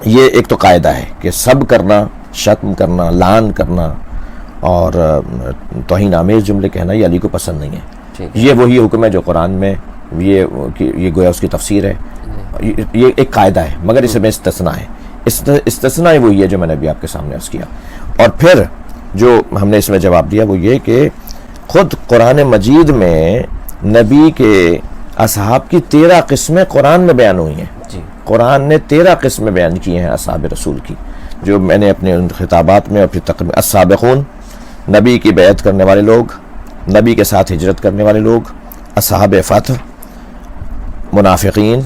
یہ ایک تو قاعدہ ہے کہ سب کرنا، شتم کرنا، لعن کرنا اور توہین آمیز جملے کہنا یہ علی کو پسند نہیں ہے۔ یہ وہی حکم ہے جو قرآن میں یہ گویا اس کی تفسیر ہے، یہ ایک قاعدہ ہے، مگر اس میں استثناء ہے۔ استثناء وہی ہے جو میں نے ابھی آپ کے سامنے عرض کیا۔ اور پھر جو ہم نے اس میں جواب دیا وہ یہ کہ خود قرآن مجید میں نبی کے اصحاب کی 13 قسمیں قرآن میں بیان ہوئی ہیں۔ قرآن نے 13 قسمیں بیان کی ہیں اصحاب رسول کی، جو میں نے اپنے خطابات میں اور پھر تقریباً السابقون، نبی کی بیعت کرنے والے لوگ، نبی کے ساتھ ہجرت کرنے والے لوگ، اصحاب فتح، منافقین،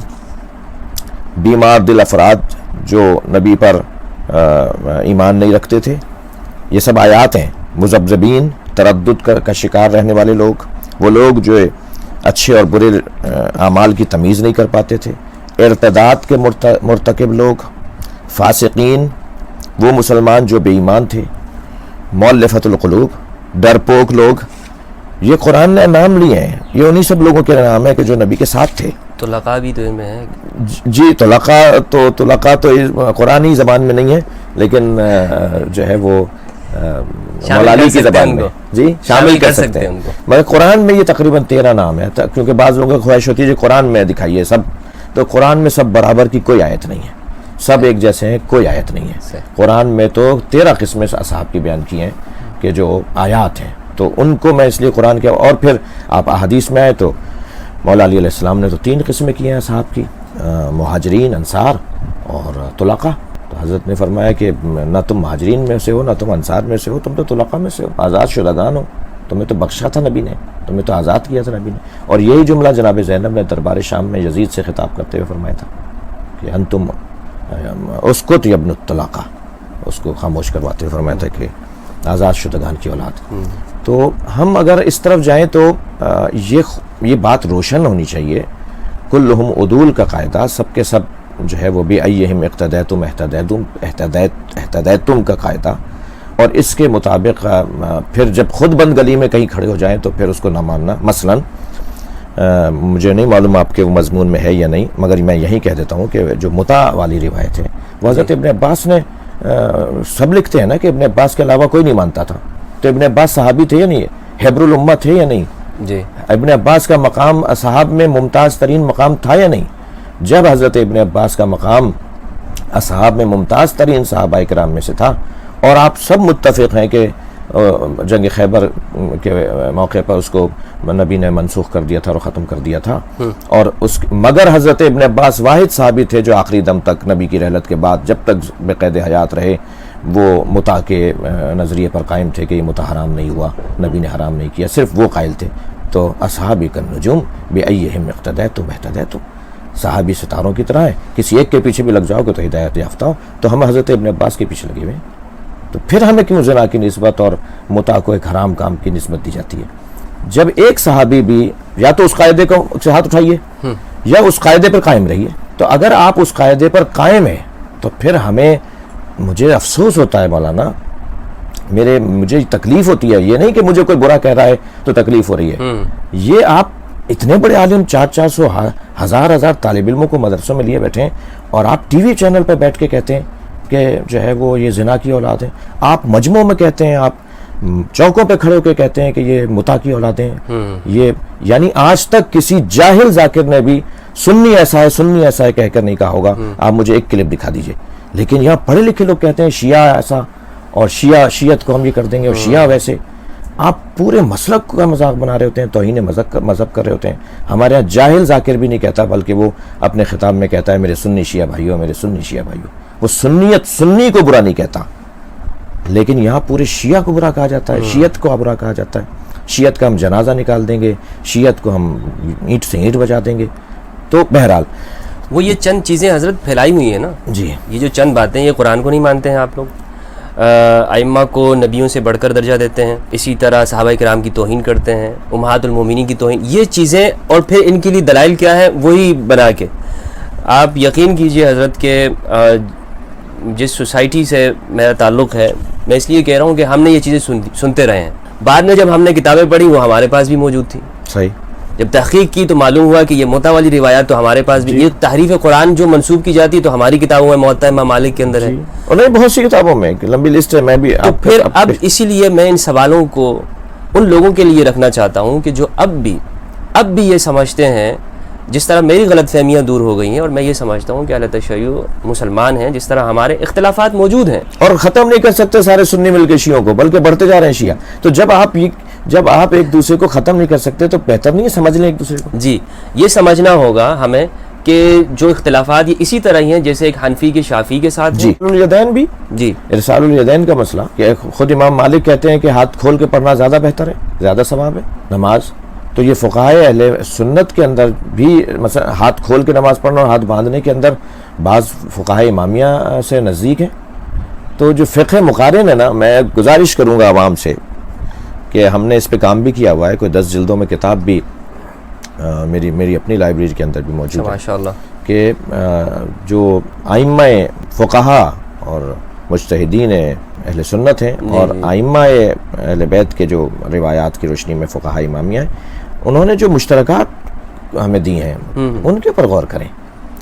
بیمار دل افراد جو نبی پر ایمان نہیں رکھتے تھے، یہ سب آیات ہیں۔ مذبذبین، تردد کا شکار رہنے والے لوگ، وہ لوگ جو اچھے اور برے اعمال کی تمیز نہیں کر پاتے تھے، ارتداد کے مرتکب لوگ، فاسقین، وہ مسلمان جو بے ایمان تھے، مؤلفۃ القلوب، ڈرپوک لوگ، یہ قرآن نے نام لیے ہیں، یہ انہی سب لوگوں کے نام ہے کہ جو نبی کے ساتھ تھے۔ طلقاء بھی تو ان میں ہے؟ جی، طلقاء تو قرآنی زبان میں نہیں ہے، لیکن جو ہے وہ مولا علی کی زبان میں جی شامل کر سکتے ہیں ان کو، مگر قرآن میں یہ تقریباً 13 نام ہے، کیونکہ بعض لوگوں کی خواہش ہوتی ہے کہ قرآن میں دکھائیے سب، تو قرآن میں سب برابر کی کوئی آیت نہیں ہے، سب ایک جیسے ہیں، کوئی آیت نہیں ہے۔ قرآن میں تو 13 قسمیں اصحاب کی بیان کی ہیں کہ جو آیات ہیں، تو ان کو میں اس لیے قرآن کے، اور پھر آپ احادیث میں آئے تو مولا علی علیہ السلام نے تو 3 قسمیں کی ہیں اصحاب کی، مہاجرین، انصار اور طلقاء۔ تو حضرت نے فرمایا کہ نہ تم مہاجرین میں سے ہو، نہ تم انصار میں سے ہو، تم تو طلقاء میں سے ہو، آزاد شدگان ہو، تمہیں تو بخشا تھا نبی نے، تمہیں تو آزاد کیا تھا نبی نے۔ اور یہی جملہ جناب زینب نے دربار شام میں یزید سے خطاب کرتے ہوئے فرمایا تھا کہ انتم اسکت یا ابن الطلقاء، اس کو خاموش کرواتے ہوئے فرمایا تھا کہ آزاد شدگان کی اولاد۔ تو ہم اگر اس طرف جائیں تو یہ بات روشن ہونی چاہیے، کلہم عدول کا قاعدہ، سب کے سب جو ہے وہ بِأَيِّهِمْ اقتدیتم کا قاعدہ، اور اس کے مطابق پھر جب خود بند گلی میں کہیں کھڑے ہو جائیں تو پھر اس کو نہ ماننا۔ مثلا مجھے نہیں معلوم آپ کے وہ مضمون میں ہے یا نہیں، مگر میں یہی کہہ دیتا ہوں کہ جو متع والی روایت ہے وہ حضرت ابن عباس نے، سب لکھتے ہیں نا کہ ابن عباس کے علاوہ کوئی نہیں مانتا تھا، تو ابن عباس صحابی تھے یا نہیں، حبر الامہ تھے یا نہیں؟ جی، ابن عباس کا مقام اصحاب میں ممتاز ترین مقام تھا یا نہیں؟ جب حضرت ابن عباس کا مقام اصحاب میں ممتاز ترین صحابہ کرام میں سے تھا، اور آپ سب متفق ہیں کہ جنگ خیبر کے موقع پر اس کو نبی نے منسوخ کر دیا تھا اور ختم کر دیا تھا، اور مگر حضرت ابن عباس واحد صحابی تھے جو آخری دم تک نبی کی رحلت کے بعد جب تک بقید حیات رہے وہ متع کے نظریے پر قائم تھے کہ یہ متع حرام نہیں ہوا، نبی نے حرام نہیں کیا، صرف وہ قائل تھے۔ تو اصحابی کالنجوم بِأَيِّهِمْ اقتدیتم اهتدیتم، صحابی ستاروں کی طرح ہے، کسی ایک کے پیچھے بھی لگ جاؤ گے تو ہدایت یافتہ ہو، تو ہم حضرت ابن عباس کے پیچھے لگے ہوئے ہیں، تو پھر ہمیں کیوں زنا کی نسبت اور متع کو ایک حرام کام کی نسبت دی جاتی ہے؟ جب ایک صحابی بھی یا تو اس قاعدے کو سے ہاتھ اٹھائیے یا اس قاعدے پر قائم رہیے، تو اگر آپ اس قاعدے پر قائم ہیں تو پھر مجھے افسوس ہوتا ہے مولانا، مجھے تکلیف ہوتی ہے، یہ نہیں کہ مجھے کوئی برا کہہ رہا ہے تو تکلیف ہو رہی ہے، یہ آپ اتنے بڑے عالم 400 ہزار طالب علموں کو مدرسوں میں لیے بیٹھے ہیں، اور آپ ٹی وی چینل پہ بیٹھ کے کہتے ہیں کہ جو ہے وہ یہ زنا کی اولاد ہے، آپ مجمعوں میں کہتے ہیں، آپ چوکوں پہ کھڑے ہو کے کہتے ہیں کہ یہ متع کی اولادیں ہیں، یہ یعنی آج تک کسی جاہل ذاکر نے بھی سنی ایسا ہے سنی ایسا ہے کہہ کر نہیں کہا ہوگا. آپ مجھے ایک کلپ دکھا دیجئے. لیکن یہاں پڑھے لکھے لوگ کہتے ہیں شیعہ ایسا اور شیعت کو ہم یہ کر دیں گے اور شیعہ ویسے. آپ پورے مسلک کا مذاق بنا رہے ہوتے ہیں, توہین مذہب کر رہے ہوتے ہیں. ہمارے یہاں جاہل ذاکر بھی نہیں کہتا, بلکہ وہ اپنے خطاب میں کہتا ہے میرے سنی شیعہ بھائیوں, میرے سنی شیعہ بھائیوں. وہ سنی کو برا نہیں کہتا, لیکن یہاں پورے شیعہ کو برا کہا جاتا ہے, شیعت کو برا کہا جاتا ہے. شیعت کا ہم جنازہ نکال دیں گے, شیعت کو ہم اینٹ سے اینٹ بجا دیں گے. تو بہرحال وہ یہ چند چیزیں حضرت پھیلائی ہوئی ہیں نا جی, یہ جو چند باتیں, یہ قرآن کو نہیں مانتے ہیں آپ لوگ, ائمہ کو نبیوں سے بڑھ کر درجہ دیتے ہیں, اسی طرح صحابہ کرام کی توہین کرتے ہیں, امہات المومنین کی توہین, یہ چیزیں, اور پھر ان کے لیے دلائل کیا ہے وہی بنا کے. آپ یقین کیجئے حضرت کہ جس سوسائٹی سے میرا تعلق ہے, میں اس لیے کہہ رہا ہوں کہ ہم نے یہ چیزیں سنتے رہے ہیں. بعد میں جب ہم نے کتابیں پڑھی وہ ہمارے پاس بھی موجود تھیں. صحیح. جب تحقیق کی تو معلوم ہوا کہ یہ موطا والی روایات تو ہمارے پاس بھی, یہ تحریف قرآن جو منسوب کی جاتی ہے تو ہماری کتابوں میں موطا امام مالک کے اندر ہے, اور نہیں بہت سی کتابوں میں, لمبی لسٹ ہے. میں بھی تو پھر اب اسی لیے میں ان سوالوں کو ان لوگوں کے لیے رکھنا چاہتا ہوں کہ جو اب بھی یہ سمجھتے ہیں, جس طرح میری غلط فہمیاں دور ہو گئی ہیں, اور میں یہ سمجھتا ہوں کہ اہل تشیع مسلمان ہیں, جس طرح ہمارے اختلافات موجود ہیں اور ختم نہیں کر سکتے سارے سنی مل کے شیعوں کو, بلکہ بڑھتے جا رہے ہیں شیعہ. تو جب آپ ایک دوسرے کو ختم نہیں کر سکتے تو بہتر نہیں ہے سمجھ لیں ایک دوسرے کو. جی, یہ سمجھنا ہوگا ہمیں کہ جو اختلافات یہ اسی طرح ہی ہیں جیسے ایک حنفی کے شافعی کے ساتھ. جی, الیدین بھی, جی ارسال الیدین کا مسئلہ کہ خود امام مالک کہتے ہیں کہ ہاتھ کھول کے پڑھنا زیادہ بہتر ہے, زیادہ ثواب ہے نماز. تو یہ فقہائے اہل سنت کے اندر بھی مثلا ہاتھ کھول کے نماز پڑھنا اور ہاتھ باندھنے کے اندر بعض فقہائے امامیہ سے نزدیک ہیں. تو جو فقہ مقارن ہے نا, میں گزارش کروں گا عوام سے کہ ہم نے اس پہ کام بھی کیا ہوا ہے, کوئی 10 جلدوں میں کتاب بھی میری اپنی لائبریری کے اندر بھی موجود ہے ماشاءاللہ, کہ جو ائمہ فقہا اور مجتہدین اہل سنت ہیں اور ائمہ اہل بیت کے جو روایات کی روشنی میں فقہا امامیہ ہیں, انہوں نے جو مشترکات ہمیں دی ہیں ان کے اوپر غور کریں.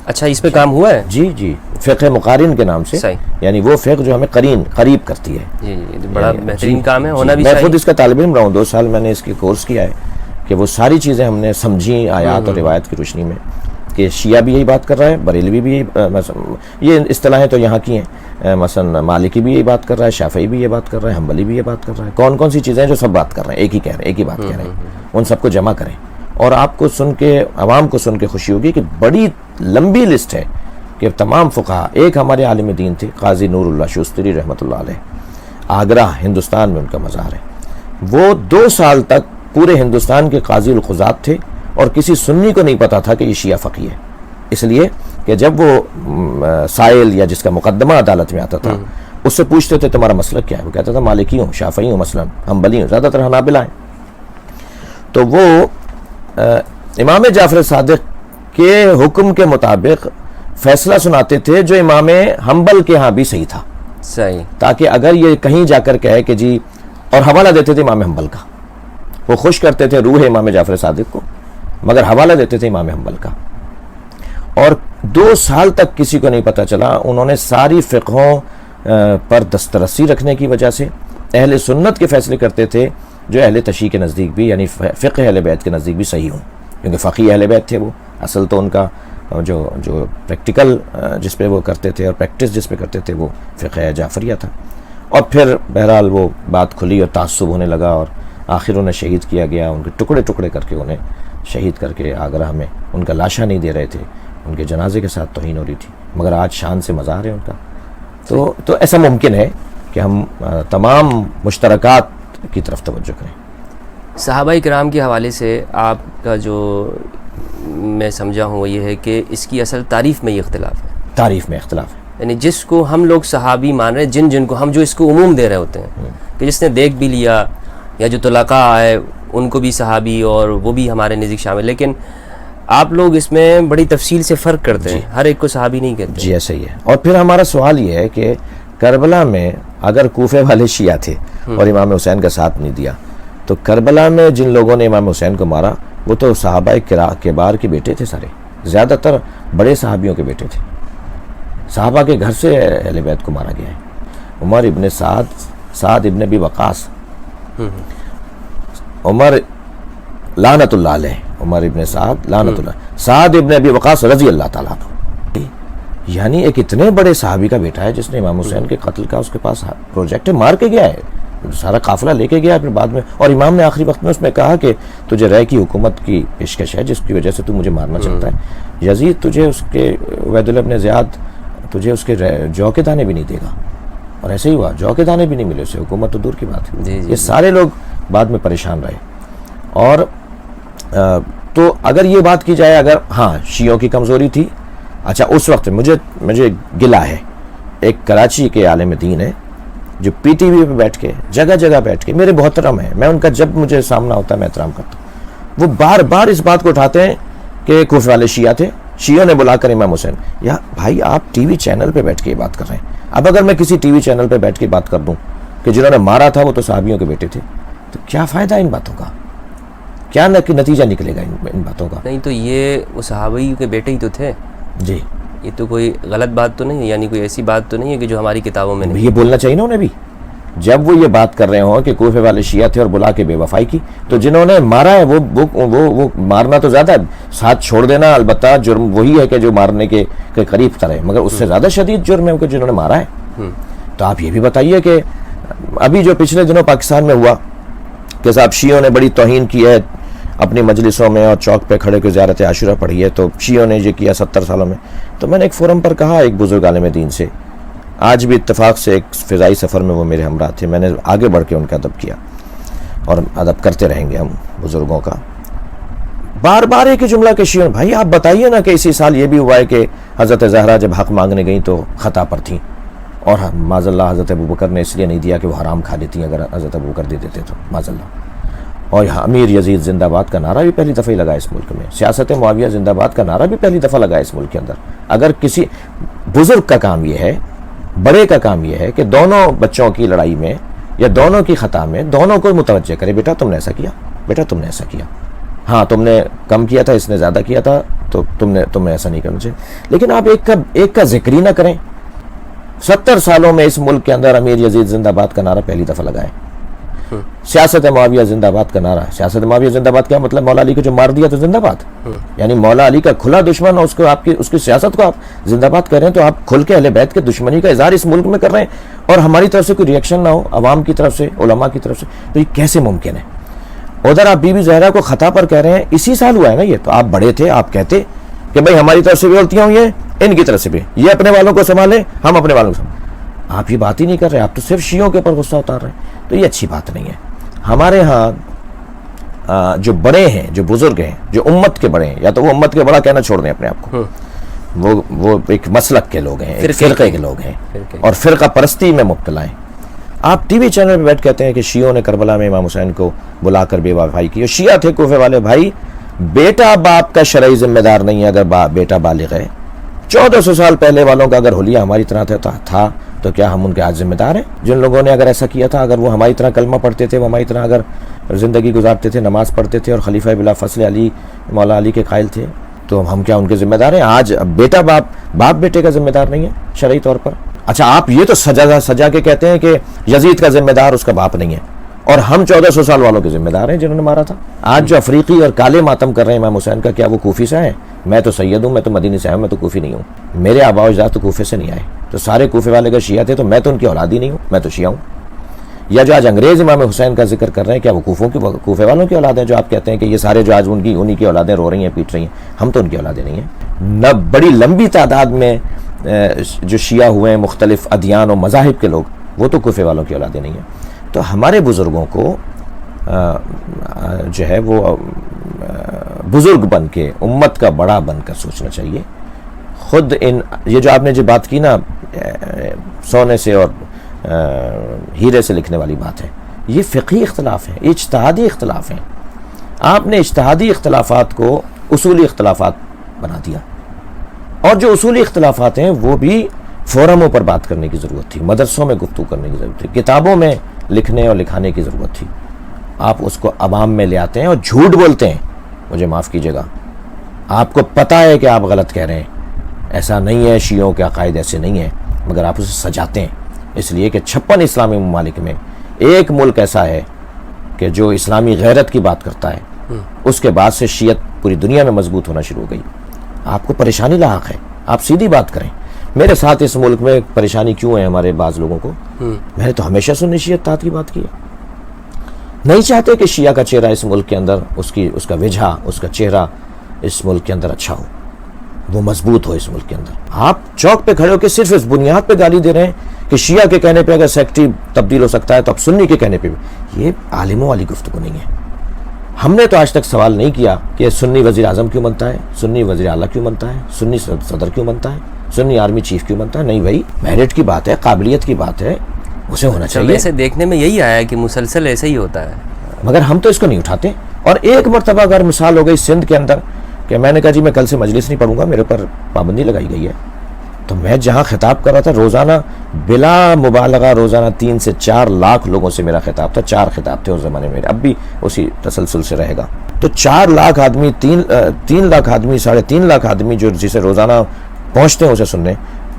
اچھا, اس پہ کام ہوا ہے؟ جی, فقہ مقارن کے نام سے, یعنی وہ فقہ جو ہمیں قریب کرتی ہے. جی, بڑا بہترین کام ہے, ہونا بھی میں چاہیے. خود اس کا طالب علم رہا ہوں, 2 سال میں نے اس کی کورس کیا ہے کہ وہ ساری چیزیں ہم نے سمجھی آیات اور روایت کی روشنی میں, کہ شیعہ بھی یہی بات کر رہا ہے, بریلوی بھی یہ اصطلاحیں تو یہاں کی ہیں, مثلا مالکی بھی یہی بات کر رہا ہے, شافعی بھی یہ بات کر رہا ہے, حنبلی بھی یہ بات کر رہا ہے. کون سی چیزیں ہیں جو سب بات کر رہے ہیں, ایک ہی بات کہہ رہے ہیں, ان سب کو جمع کریں. اور آپ کو سن کے, عوام کو سن کے خوشی ہوگی کہ بڑی لمبی لسٹ ہے کہ تمام فقہا. ایک ہمارے عالم دین تھے قاضی نور اللہ شوستری رحمۃ اللہ علیہ, آگرہ ہندوستان میں ان کا مزار ہے. وہ 2 سال تک پورے ہندوستان کے قاضی القضات تھے اور کسی سنی کو نہیں پتا تھا کہ یہ شیعہ فقیہ ہے, اس لیے کہ جب وہ سائل یا جس کا مقدمہ عدالت میں آتا تھا اس سے پوچھتے تھے تمہارا مسلک کیا ہے, وہ کہتا تھا مالکی ہوں, شافعی ہوں, مثلا حنبلی ہوں, زیادہ تر حنابلہ ہیں. تو وہ امام جعفر صادق کے حکم کے مطابق فیصلہ سناتے تھے جو امام حنبل کے ہاں بھی صحیح تھا, صحیح, تاکہ اگر یہ کہیں جا کر کہے کہ جی, اور حوالہ دیتے تھے امام حنبل کا, وہ خوش کرتے تھے روح امام جعفر صادق کو, مگر حوالہ دیتے تھے امام حنبل کا. اور 2 سال تک کسی کو نہیں پتہ چلا. انہوں نے ساری فقہوں پر دسترسی رکھنے کی وجہ سے اہل سنت کے فیصلے کرتے تھے جو اہل تشیع کے نزدیک بھی, یعنی فقہ اہل بیت کے نزدیک بھی صحیح ہوں, کیونکہ فقیہ اہل بیت تھے وہ. اصل تو ان کا جو پریکٹیکل جس پہ وہ کرتے تھے اور پریکٹس جس پہ کرتے تھے وہ فقہ جعفریہ تھا. اور پھر بہرحال وہ بات کھلی اور تعصب ہونے لگا, اور آخر انہیں شہید کیا گیا. ان کے ٹکڑے کر کے انہیں شہید کر کے آگرہ میں ان کا لاشا نہیں دے رہے تھے, ان کے جنازے کے ساتھ توہین ہو رہی تھی, مگر آج شان سے مزار ہے ان کا. تو ایسا ممکن ہے کہ ہم تمام مشترکات کی طرف توجہ کریں. صحابہ کرام کے حوالے سے آپ کا جو میں سمجھا ہوں وہ یہ ہے کہ اس کی اصل تعریف میں یہ اختلاف ہے. تعریف میں اختلاف ہے, یعنی جس کو ہم لوگ صحابی مان رہے ہیں, جن کو ہم جو اس کو عموم دے رہے ہوتے ہیں کہ جس نے دیکھ بھی لیا, یا جو طلقاء آئے ان کو بھی صحابی اور وہ بھی ہمارے نزدیک شامل, لیکن آپ لوگ اس میں بڑی تفصیل سے فرق کرتے ہیں, ہر ایک کو صحابی نہیں کہتے. جی ایسا ہی ہے. اور پھر ہمارا سوال یہ ہے کہ کربلا میں اگر کوفے والے شیعہ تھے اور امام حسین کا ساتھ نہیں دیا, تو کربلا میں جن لوگوں نے امام حسین کو مارا وہ تو صحابہ کبار کے بیٹے تھے, سارے زیادہ تر بڑے صحابیوں کے بیٹے تھے. صحابہ کے گھر سے اہل بیت کو مارا گیا ہے. عمر ابن سعد ابن ابی وقاص, عمر لعنت اللہ علیہ, عمر ابن سعد لعنت اللہ, سعد ابن ابی وقاص رضی اللہ تعالیٰ عنہ، یعنی ایک اتنے بڑے صحابی کا بیٹا ہے جس نے امام حسین کے قتل کا اس کے پاس پروجیکٹ ہے، مار کے گیا ہے، سارا قافلہ لے کے گیا پھر بعد میں، اور امام نے آخری وقت میں اس میں کہا کہ تجھے رے کی حکومت کی پیشکش ہے جس کی وجہ سے تو مجھے مارنا چاہتا ہے، یزید تجھے اس کے عبید اللہ ابن زیاد تجھے اس کے جو کے دانے بھی نہیں دے گا، اور ایسے ہی ہوا، جو کے دانے بھی نہیں ملے اسے، حکومت تو دور کی بات ہے۔ یہ سارے لوگ بعد میں پریشان رہے۔ اور تو اگر یہ بات کی جائے، اگر ہاں شیعوں کی کمزوری تھی، اچھا اس وقت مجھے گلہ ہے، ایک کراچی کے عالم دین ہے جو پی ٹی وی پہ بیٹھ کے جگہ جگہ بیٹھ کے، میرے محترم ہیں، میں ان کا جب مجھے سامنا ہوتا ہے میں احترام کرتا ہوں، وہ بار بار اس بات کو اٹھاتے ہیں کہ کوفے والے شیعہ تھے، شیعوں نے بلا کر امام حسین، یا بھائی آپ ٹی وی چینل پہ بیٹھ کے یہ بات کر رہے ہیں۔ اب اگر میں کسی ٹی وی چینل پہ بیٹھ کے بات کر دوں کہ جنہوں نے مارا تھا وہ تو صحابیوں کے بیٹے تھے، تو کیا فائدہ ان باتوں کا، کیا نتیجہ نکلے گا ان باتوں کا؟ نہیں تو یہ وہ صحابیوں کے بیٹے ہی تو تھے جی، یہ تو کوئی غلط بات تو نہیں ہے، یعنی کوئی ایسی بات تو نہیں ہے کہ جو ہماری کتابوں میں نہیں۔ یہ بولنا چاہیے نا انہیں بھی، جب وہ یہ بات کر رہے ہوں کہ کوفے والے شیعہ تھے اور بلا کے بے وفائی کی، تو جنہوں نے مارا ہے وہ مارنا تو زیادہ ہے، ساتھ چھوڑ دینا البتہ جرم وہی ہے کہ جو مارنے کے قریب کرے، مگر اس سے زیادہ شدید جرم ہے کہ جنہوں نے مارا ہے۔ تو آپ یہ بھی بتائیے کہ ابھی جو پچھلے دنوں پاکستان میں ہوا کہ صاحب شیعوں نے بڑی توہین کی ہے اپنی مجلسوں میں اور چوک پہ کھڑے کے زیارت عاشورہ پڑھی ہے، تو شیعوں نے یہ کیا 70 سالوں میں۔ تو میں نے ایک فورم پر کہا ایک بزرگ عالم دین سے، آج بھی اتفاق سے ایک فضائی سفر میں وہ میرے ہمراہ تھے، میں نے آگے بڑھ کے ان کا ادب کیا اور ادب کرتے رہیں گے ہم بزرگوں کا۔ بار بار ایک ہی جملہ کہ شیعوں، بھائی آپ بتائیے نا کہ اسی سال یہ بھی ہوا ہے کہ حضرت زہرا جب حق مانگنے گئیں تو خطا پر تھیں، اور معاذ اللہ حضرت ابوبکر نے اس لیے نہیں دیا کہ وہ حرام کھا لیتی، اگر حضرت ابوبکر دے دیتے تو معاذ اللہ۔ اور امیر یزید زندہ باد کا نعرہ بھی پہلی دفعہ ہی لگا اس ملک میں، سیاست معاویہ زندہ باد کا نعرہ بھی پہلی دفعہ لگا اس ملک کے اندر۔ اگر کسی بزرگ کا کام یہ ہے، بڑے کا کام یہ ہے کہ دونوں بچوں کی لڑائی میں یا دونوں کی خطا میں دونوں کو متوجہ کرے، بیٹا تم نے ایسا کیا، بیٹا تم نے ایسا کیا، ہاں تم نے کم کیا تھا، اس نے زیادہ کیا تھا، تو تم نے ایسا نہیں کرنا چاہیے۔ لیکن آپ ایک کا ذکر ہی نہ کریں۔ 70 سالوں میں اس ملک کے اندر امیر یزید زندہ باد کا نعرہ پہلی دفعہ لگائے، سیاست معاویہ زندہ باد کا نعرہ۔ سیاست معاویہ زندہ باد کیا مطلب؟ مولا علی کو جو مار دیا تو زندہ باد، یعنی مولا علی کا کھلا دشمن، اور اس کی سیاست کو آپ زندہ باد کر رہے ہیں، تو آپ کھل کے اہل بیت کے دشمنی کا اظہار اس ملک میں کر رہے ہیں، اور ہماری طرف سے کوئی ریئیکشن نہ ہو، عوام کی طرف سے، علماء کی طرف سے، تو یہ کیسے ممکن ہے؟ ادھر آپ بی بی زہرا کو خطا پر کہہ رہے ہیں، اسی سال ہوا ہے نا یہ، تو آپ بڑے تھے، آپ کہتے کہ بھائی ہماری طرف سے بھی غلطیاں ہوئی ہیں، ان کی طرف سے بھی، یہ اپنے والوں کو سنبھالیں، ہم اپنے والوں کو سنبھالیں۔ آپ یہ بات ہی نہیں کر رہے، آپ تو صرف شیعوں کے اوپر غصہ اتار رہے ہیں، تو یہ اچھی بات نہیں ہے۔ ہمارے ہاں جو بڑے ہیں، جو بزرگ ہیں، جو امت کے بڑے ہیں، یا تو وہ امت کے بڑا کہنا چھوڑ دیں اپنے آپ کو، وہ ایک مسلک کے لوگ ہیں، ایک فرقے کے لوگ ہیں، اور فرقہ پرستی میں مبتلا ہیں۔ آپ ٹی وی چینل پہ بیٹھ کہتے ہیں کہ شیعوں نے کربلا میں امام حسین کو بلا کر بے وفائی کی، اور شیعہ تھے کوفے والے۔ بھائی بیٹا باپ کا شرعی ذمہ دار نہیں ہے اگر بیٹا بالغ ہے۔ 1400 سال پہلے والوں کا اگر حلیہ ہماری طرح تھا تو کیا ہم ان کے آج ذمہ دار ہیں؟ جن لوگوں نے اگر ایسا کیا تھا، اگر وہ ہماری طرح کلمہ پڑھتے تھے، وہ ہماری طرح اگر زندگی گزارتے تھے، نماز پڑھتے تھے، اور خلیفہ بلا فصل علی مولا علی کے قائل تھے، تو ہم کیا ان کے ذمہ دار ہیں؟ آج بیٹا باپ بیٹے کا ذمہ دار نہیں ہے شرعی طور پر۔ اچھا آپ یہ تو سجا کے کہتے ہیں کہ یزید کا ذمہ دار اس کا باپ نہیں ہے، اور ہم 1400 سال والوں کے ذمہ دار ہیں جنہوں نے مارا تھا۔ آج جو افریقی اور کالے ماتم کر رہے ہیں امام حسین کا، کیا وہ کوفی سے ہیں؟ میں تو سید ہوں، میں تو مدینی سے آیا ہوں، میں تو کوفی نہیں ہوں، میرے آباء و اجداد تو کوفے سے نہیں آئے، تو سارے کوفے والے اگر شیعہ تھے تو میں تو ان کی اولاد ہی نہیں ہوں، میں تو شیعہ ہوں۔ یا جو آج انگریز امام حسین کا ذکر کر رہے ہیں، کیا وہ کوفے والوں کی اولاد ہیں؟ جو آپ کہتے ہیں کہ یہ سارے جو آج انہی کی اولادیں رو رہی ہیں، پیٹ رہی ہیں، ہم تو ان کی اولادیں نہیں ہیں۔ نہ بڑی لمبی تعداد میں جو شیعہ ہوئے ہیں مختلف ادیان و مذاہب کے لوگ، وہ تو کوفے والوں کی اولادیں نہیں ہیں۔ تو ہمارے بزرگوں کو جو ہے وہ بزرگ بن کے، امت کا بڑا بن کر سوچنا چاہیے۔ خود یہ جو آپ نے جو بات کی نا سونے سے اور ہیرے سے لکھنے والی بات ہے، یہ فقہی اختلاف ہے، اجتہادی اختلاف ہیں۔ آپ نے اجتہادی اختلافات کو اصولی اختلافات بنا دیا، اور جو اصولی اختلافات ہیں وہ بھی فورموں پر بات کرنے کی ضرورت تھی، مدرسوں میں گفتگو کرنے کی ضرورت تھی، کتابوں میں لکھنے اور لکھانے کی ضرورت تھی۔ آپ اس کو عوام میں لے آتے ہیں اور جھوٹ بولتے ہیں، مجھے معاف کیجیے گا، آپ کو پتہ ہے کہ آپ غلط کہہ رہے ہیں، ایسا نہیں ہے، شیعوں کے عقائد ایسے نہیں ہیں، مگر آپ اسے سجاتے ہیں، اس لیے کہ 56 اسلامی ممالک میں ایک ملک ایسا ہے کہ جو اسلامی غیرت کی بات کرتا ہے، اس کے بعد سے شیعت پوری دنیا میں مضبوط ہونا شروع ہو گئی. آپ کو پریشانی لاحق ہے, آپ سیدھی بات کریں. میرے ساتھ اس ملک میں پریشانی کیوں ہے ہمارے بعض لوگوں کو؟ میں نے تو ہمیشہ سنی شیعت اتحاد کی بات کی ہے. نہیں چاہتے کہ شیعہ کا چہرہ اس ملک کے اندر, اس کا وجہ, اس کا چہرہ اس ملک کے اندر اچھا ہو, وہ مضبوط ہو اس ملک کے اندر. آپ چوک پہ کھڑے ہو کے صرف اس بنیاد پہ گالی دے رہے ہیں کہ شیعہ کے کہنے پہ اگر سیکٹری تبدیل ہو سکتا ہے تو اب سنی کے کہنے پہ بھی. یہ عالموں والی گفتگو نہیں ہے. ہم نے تو آج تک سوال نہیں کیا کہ سنی وزیر اعظم کیوں بنتا ہے, سنی وزیر اعلیٰ کیوں بنتا ہے, سنی صدر کیوں بنتا ہے, سنی آرمی چیف کیوں بنتا ہے. نہیں بھائی, میرٹ کی بات ہے, قابلیت کی بات ہے, اسے ہونا چاہیے. ایسے دیکھنے میں یہی آیا ہے کہ مسلسل ایسے ہی ہوتا ہے, مگر ہم تو اس کو نہیں اٹھاتے. اور ایک مرتبہ اگر مثال ہو گئی سندھ کے اندر کہ میں نے کہا جی میں کل سے مجلس نہیں پڑھوں گا, میرے پر پابندی لگائی گئی ہے, تو میں جہاں خطاب کر رہا تھا روزانہ بلا مبالغہ روزانہ 3 سے 4 لاکھ لوگوں سے میرا خطاب تھا. 4 خطاب تھے اس زمانے میں, اب بھی اسی تسلسل سے رہے گا. تو 4 لاکھ آدمی, 3 لاکھ آدمی, 3.5 لاکھ آدمی جو جسے روزانہ پہنچتے ہیں اسے سننے,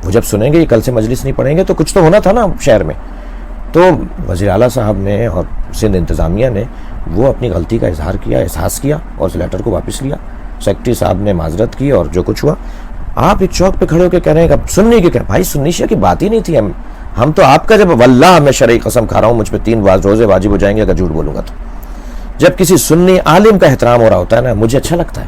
وہ جب سنیں گے یہ کل سے مجلس نہیں پڑھیں گے تو کچھ تو ہونا تھا نا شہر میں. تو وزیر اعلیٰ صاحب نے اور سندھ انتظامیہ نے وہ اپنی غلطی کا اظہار کیا, احساس کیا اور اس لیٹر کو واپس لیا. سیکرٹری صاحب نے معذرت کی اور جو کچھ ہوا. آپ ایک چوک پہ کھڑے ہو کے کہہ رہے ہیں کہ اب سننے کے کیا, بھائی سنی شیعہ کی بات ہی نہیں تھی. ہم تو آپ کا, جب واللہ میں شرعی قسم کھا رہا ہوں مجھ پہ 3 روزے واجب ہو جائیں گے اگر جھوٹ بولوں گا تو. جب کسی سنی عالم کا احترام ہو رہا ہوتا ہے نا, مجھے اچھا لگتا ہے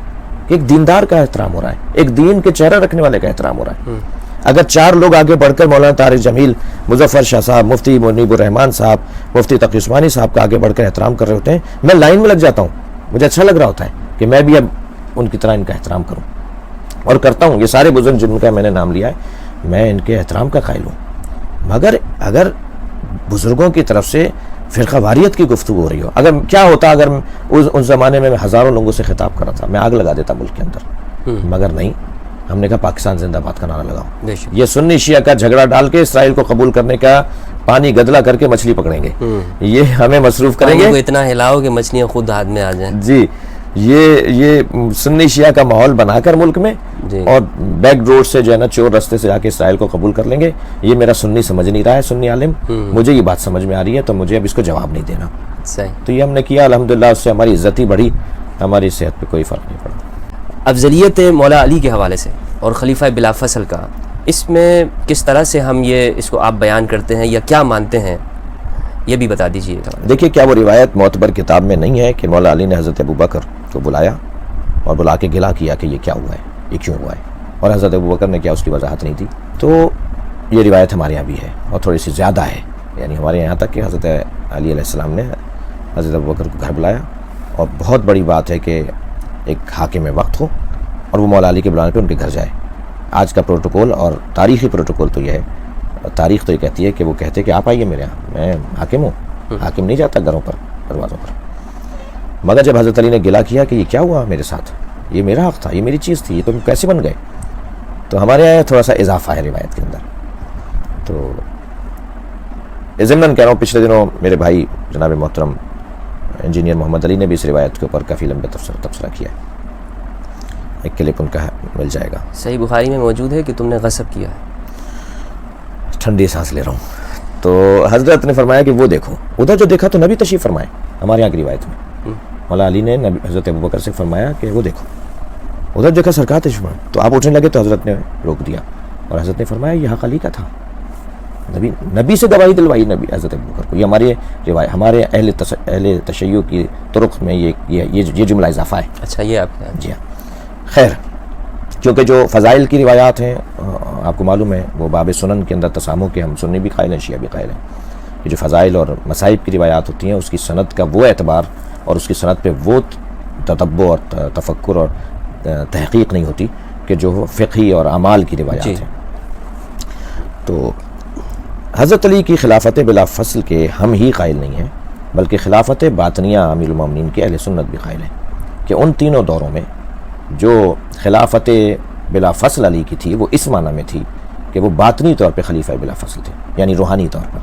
کہ ایک دیندار کا احترام ہو رہا ہے, ایک دین کے چہرہ رکھنے والے کا احترام ہو رہا ہے. اگر 4 لوگ آگے بڑھ کر مولانا طارق جمیل, مظفر شاہ صاحب, مفتی منیب الرحمان صاحب, مفتی تقی عثمانی صاحب کا آگے بڑھ کر احترام کر رہے ہوتے ہیں, میں لائن میں لگ جاتا ہوں. مجھے اچھا لگ رہا ہوتا ہے کہ میں بھی اب ان کی طرح ان کا احترام کروں, اور کرتا ہوں. یہ سارے بزرگ جن کا میں نے نام لیا ہے میں ان کے احترام کا قائل ہوں. مگر اگر بزرگوں کی طرف سے فرقہ واریت کی گفتگو ہو رہی ہو, اگر کیا ہوتا اگر اس زمانے میں ہزاروں لوگوں سے خطاب کر رہا تھا, میں آگ لگا دیتا ملک کے اندر. مگر نہیں, ہم نے کہا پاکستان زندہ باد کا نعرہ لگاؤ. یہ سنی شیعہ کا جھگڑا ڈال کے اسرائیل کو قبول کرنے کا پانی گدلا کر کے مچھلی پکڑیں گے, یہ ہمیں مصروف کریں گے. اتنا ہلاؤ کہ مچھلیاں خود ہاتھ میں آ جائیں. جی, یہ سنی شیعہ کا ماحول بنا کر ملک میں اور بیک ڈور سے جو ہے نا چور رستے سے جا کے اسرائیل کو قبول کر لیں گے. یہ میرا سنی سمجھ نہیں رہا ہے, سنی عالم. مجھے یہ بات سمجھ میں آ رہی ہے تو مجھے اب اس کو جواب نہیں دینا. تو یہ ہم نے کیا, الحمدللہ اس سے ہماری عزت ہی بڑھی, ہماری صحت پہ کوئی فرق نہیں پڑا. افضلیت مولا علی کے حوالے سے اور خلیفہ بلا فصل کا, اس میں کس طرح سے ہم اس کو آپ بیان کرتے ہیں یا کیا مانتے ہیں, یہ بھی بتا دیجیے. دیکھیے, کیا وہ روایت معتبر کتاب میں نہیں ہے کہ مولا علی نے حضرت ابوبکر کو بلایا اور بلا کے گلا کیا کہ یہ کیا ہوا ہے, یہ کیوں ہوا ہے, اور حضرت ابوبکر نے کیا اس کی وضاحت نہیں تھی. تو یہ روایت ہمارے یہاں بھی ہے اور تھوڑی سی زیادہ ہے. یعنی ہمارے یہاں تک کہ حضرت علی علیہ السلام نے حضرت ابوبکر کو گھر بلایا, اور بہت بڑی بات ہے کہ ایک حاکم وقت ہو اور وہ مولا علی کے بلانے پہ ان کے گھر جائے. آج کا پروٹوکول اور تاریخی پروٹوکول تو یہ ہے, تاریخ تو یہ کہتی ہے کہ وہ کہتے کہ آپ آئیے میرے یہاں, میں حاکم ہوں. حاکم نہیں جاتا گھروں پر, دروازوں پر. مگر جب حضرت علی نے گلا کیا کہ یہ کیا ہوا میرے ساتھ, یہ میرا حق تھا, یہ میری چیز تھی, یہ تم کیسے بن گئے, تو ہمارے یہاں تھوڑا سا اضافہ ہے روایت کے اندر. تو ضمن کہہ رہا ہوں, پچھلے دنوں میرے بھائی جناب محترم انجینئر محمد علی نے بھی اس روایت کے اوپر کافی لمبے تبصرہ کیا ہے. ایک کلپ ان کا مل جائے گا. صحیح بخاری میں موجود ہے کہ تم نے غصب کیا ہے. ٹھنڈی سانس لے رہا ہوں. تو حضرت نے فرمایا کہ وہ دیکھو, ادھر جو دیکھا تو نبی تشریف فرمائے. ہمارے یہاں کی روایت میں مولا علی نے حضرت ابوبکر سے فرمایا کہ وہ دیکھو, ادھر دیکھا سرکار تشریف فرمائے. تو آپ اٹھنے لگے تو حضرت نے روک دیا اور حضرت نے فرمایا یہ حق علی کا تھا. نبی سے گواہی دلوائی نبی حضرت ابوبکر کو. یہ ہماری روایت, ہمارے اہل تشیع کی طرق میں یہ جملہ اضافہ ہے. اچھا, یہ آپ کا. جی ہاں. خیر, کیونکہ جو فضائل کی روایات ہیں آپ کو معلوم ہے وہ باب سنن کے اندر تسامح کے ہم سنی بھی قائل ہیں, شیعہ بھی قائل ہیں. یہ جو فضائل اور مصائب کی روایات ہوتی ہیں اس کی سند کا وہ اعتبار اور اس کی سند پہ وہ تتبع اور تفکر اور تحقیق نہیں ہوتی کہ جو فقہی اور اعمال کی روایات ہیں. تو حضرت علی کی خلافت بلا فصل کے ہم ہی قائل نہیں ہیں, بلکہ خلافت باطنیہ امیر المومنین کے اہل سنت بھی قائل ہیں کہ ان تینوں دوروں میں جو خلافت بلا فصل علی کی تھی وہ اس معنی میں تھی کہ وہ باطنی طور پہ خلیفہ بلا فصل تھے, یعنی روحانی طور پر,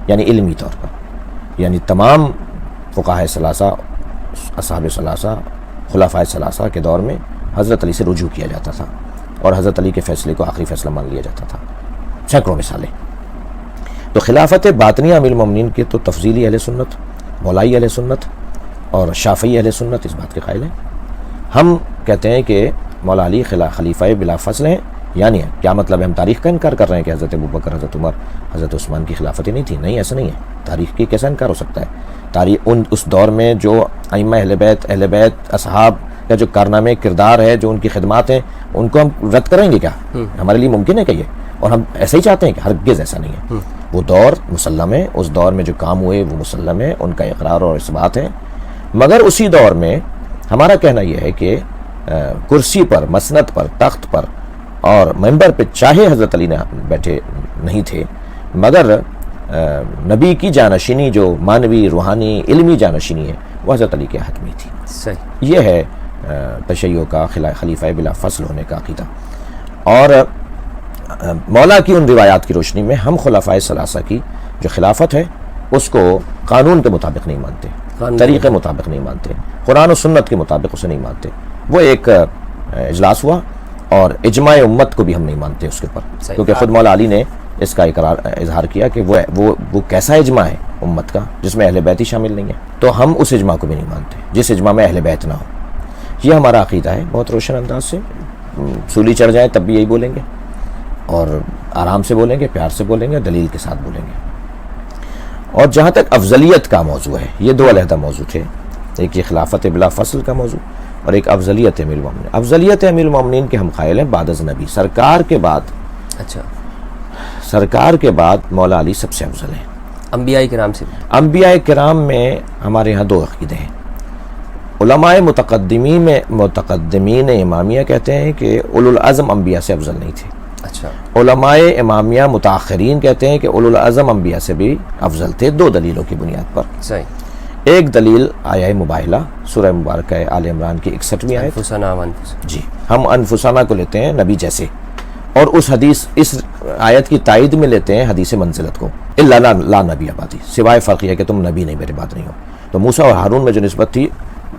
یعنی علمی طور پر. یعنی تمام فقہاء ثلاثہ, اصحاب ثلاثہ, خلفائے ثلاثہ کے دور میں حضرت علی سے رجوع کیا جاتا تھا اور حضرت علی کے فیصلے کو آخری فیصلہ مان لیا جاتا تھا. سینکڑوں مثالیں. تو خلافت باطنیہ امیر المومنین کے تو تفضیلی اہل سنت, مولائی اہل سنت اور شافعی اہل سنت اس بات کے قائل ہیں. ہم کہتے ہیں کہ مولا علی خلیفہ بلا فصل ہیں، یعنی کیا مطلب ہے؟ ہم تاریخ کا انکار کر رہے ہیں کہ حضرت ابوبکر، حضرت عمر، حضرت عثمان کی خلافت نہیں تھی؟ نہیں، ایسا نہیں ہے. تاریخ کی کیسا انکار ہو سکتا ہے؟ تاریخ اس دور میں جو ائمہ اہل بیت اصحاب کا جو کارنامے کردار ہے، جو ان کی خدمات ہیں، ان کو ہم رد کریں گے کیا؟ ہمارے لیے ممکن ہے کہ یہ، اور ہم ایسا ہی چاہتے ہیں کہ ہرگز ایسا نہیں ہے. وہ دور مسلم ہے، اس دور میں جو کام ہوئے وہ مسلم ہے، ان کا اقرار اور اثبات ہے. مگر اسی دور میں ہمارا کہنا یہ ہے کہ کرسی پر، مسند پر، تخت پر اور ممبر پہ چاہے حضرت علی نے بیٹھے نہیں تھے، مگر نبی کی جانشینی جو مانوی، روحانی، علمی جانشینی ہے وہ حضرت علی کے ہاتھ میں تھی. صحیح. یہ ہے تشیع کا، خلیفہ بلا فصل ہونے کا عقیدہ. اور مولا کی ان روایات کی روشنی میں ہم خلفائے ثلاثہ کی جو خلافت ہے اس کو قانون کے مطابق نہیں مانتے، طریقے مطابق نہیں مانتے، قرآن و سنت کے مطابق اسے نہیں مانتے. وہ ایک اجلاس ہوا، اور اجماع امت کو بھی ہم نہیں مانتے اس کے اوپر، کیونکہ خود مولا علی نے اس کا اظہار کیا کہ وہ کیسا اجماع ہے امت کا جس میں اہل بیت ہی شامل نہیں ہے. تو ہم اس اجماع کو بھی نہیں مانتے جس اجماع میں اہل بیت نہ ہو. یہ ہمارا عقیدہ ہے بہت روشن انداز سے. سولی چڑھ جائیں تب بھی یہی بولیں گے، اور آرام سے بولیں گے، پیار سے بولیں گے، دلیل کے ساتھ بولیں گے. اور جہاں تک افضلیت کا موضوع ہے، یہ دو علیحدہ موضوع تھے. ایک یہ خلافت بلا فصل کا موضوع، اور ایک افضلیت امیر المومنین. افضلیت امیر المومنین کے ہم قائل ہیں بعد از نبی، سرکار کے بعد. اچھا. سرکار کے بعد مولا علی سب سے افضل ہیں. انبیاء کرام سے؟ انبیاء کرام میں ہمارے ہاں دو عقیدے ہیں. علماء متقدمین امامیہ کہتے ہیں کہ اولو العزم انبیاء سے افضل نہیں تھے. اچھا. علماء امامیہ متاخرین کہتے ہیں کہ اولو العزم انبیاء سے بھی افضل تھے، دو دلیلوں کی بنیاد پر. صحیح. ایک دلیل آیا مباہلہ، سورہ مبارکہ آل عمران کی 61ویں آیت. جی، ہم انفسنا کو لیتے ہیں نبی جیسے، اور اس حدیث، اس آیت کی تائید میں لیتے ہیں حدیث منزلت کو. الا لا نبی بعدی، سوائے فرق یہ کہ تم نبی نہیں، میرے بعد نہیں ہو. تو موسیٰ اور ہارون میں جو نسبت تھی،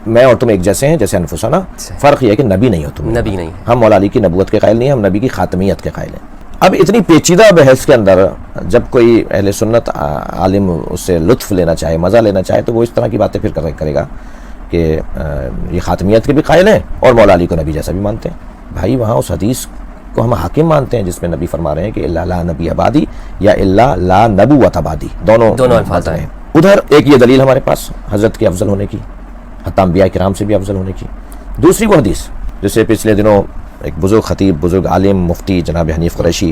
میں اور تم ایک جیسے ہیں جیسے انفسنا، فرق یہ ہے کہ نبی نہیں ہو تم. نبی نہیں. ہم مولا علی کی نبوت کے قائل نہیں ہیں، ہم نبی کی خاتمیت کے قائل ہیں. اب اتنی پیچیدہ بحث کے اندر جب کوئی اہل سنت عالم اس سے لطف لینا چاہے، مزہ لینا چاہے، تو وہ اس طرح کی باتیں پھر کرے گا کہ یہ خاتمیت کے بھی قائل ہیں اور مولا علی کو نبی جیسا بھی مانتے ہیں. بھائی وہاں اس حدیث کو ہم حاکم مانتے ہیں جس میں نبی فرما رہے ہیں کہ الا لا نبی بعدی یا الا لا نبوۃ بعدی، دونوں الفاظ ہیں. ادھر ایک یہ دلیل ہمارے پاس حضرت کے افضل ہونے کی، حتی انبیاء کرام سے بھی افضل ہونے کی. دوسری وہ حدیث جسے پچھلے دنوں ایک بزرگ خطیب، بزرگ عالم، مفتی جناب حنیف قریشی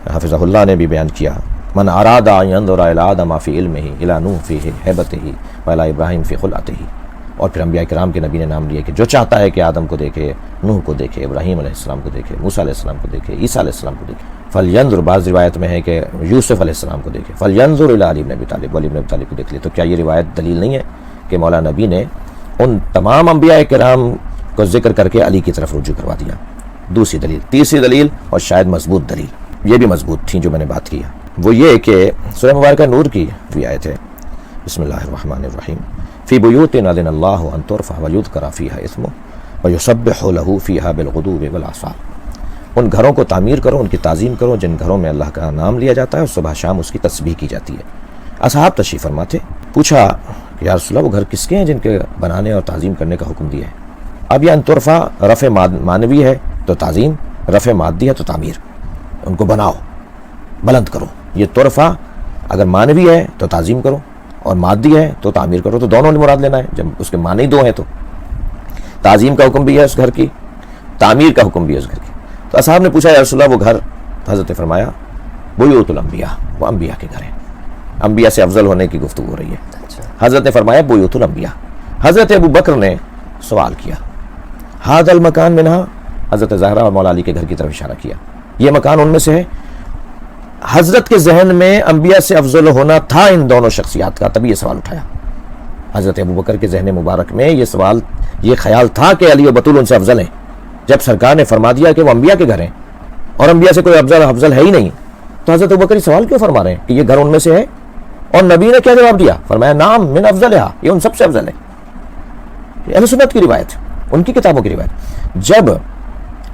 حافظہ اللہ نے بھی بیان کیا، من اراد ان ينظر الى آدم فی علمہ الی نوح فی ہیبتہ والی ابراہیم فی خلعتہ. اور پھر انبیاء کرام کے نبی نے نام لیے کہ جو چاہتا ہے کہ آدم کو دیکھے، نوح کو دیکھے، ابراہیم علیہ السلام کو دیکھے، موسیٰ علیہ السلام کو دیکھے، عیسیٰ علیہ السلام کو دیکھے، فلینظر، بعض روایت میں ہے کہ یوسف علیہ السلام کو دیکھے، فلینظر الی علی بن ابی طالب، ولی بن ابی طالب کو دیکھ لے. تو کیا یہ روایت دلیل نہیں ہے کہ مولا نبی نے ان تمام انبیاء کرام کو ذکر کر کے علی کی طرف رجوع کروا دیا؟ دوسری دلیل. تیسری دلیل، اور شاید مضبوط دلیل، یہ بھی مضبوط تھی جو میں نے بات کی ہے، وہ یہ کہ سورہ مبارکہ نور کی بھی آیت ہے، بسم اللہ الرحمن الرحیم، فی بیوت اذن اللہ ان ترفع ویذکر فیہا اسمہ ویسبح لہ فیہا بالغدو والآصال. ان گھروں کو تعمیر کرو، ان کی تعظیم کرو جن گھروں میں اللہ کا نام لیا جاتا ہے اور صبح شام اس کی تسبیح کی جاتی ہے. اصحاب تشریف فرما تھے. پوچھا کہ یا رسول اللہ وہ گھر کس کے ہیں جن کے بنانے اور تعظیم کرنے کا حکم دیا ہے؟ اب یہ ان ترفع رفع معنوی ہے تو تعظیم، رفع مادی ہے تو تعمیر. ان کو بناؤ، بلند کرو. یہ ترفع اگر معنوی ہے تو تعظیم کرو، اور مادی ہے تو تعمیر کرو. تو دونوں نے مراد لینا ہے جب اس کے معنی دو ہیں. تو تعظیم کا حکم بھی ہے اس گھر کی، تعمیر کا حکم بھی ہے اس گھر کی. تو اصحاب نے پوچھا یا رسول اللہ وہ گھر؟ حضرت نے فرمایا بیوت الانبیاء، وہ انبیاء کے گھر ہیں. انبیاء سے افضل ہونے کی گفتگو ہو رہی ہے. حضرت نے فرمایا بیوت الانبیاء. حضرت ابو بکر نے سوال کیا، ھذا المکان منہا، حضرت زہرا اور مولا علی کے گھر کی طرف اشارہ کیا، یہ مکان ان میں سے ہے. حضرت کے ذہن میں انبیاء سے افضل ہونا تھا ان دونوں شخصیات کا، تبھی یہ سوال اٹھایا. حضرت ابو بکر کے ذہن مبارک میں یہ سوال، یہ خیال تھا کہ علی و بطول ان سے افضل ہیں. جب سرکار نے فرما دیا کہ وہ انبیاء کے گھر ہیں اور انبیاء سے کوئی افضل ہے ہی نہیں، تو حضرت ابو بکر سوال کیوں فرما رہے ہیں کہ یہ گھر ان میں سے ہے؟ اور نبی نے کیا جواب دیا؟ فرمایا نام من افضلھا، یہ ان سب سے افضل ہے. یہ اہل سنت کی روایت، ان کی کتابوں کی روایت. جب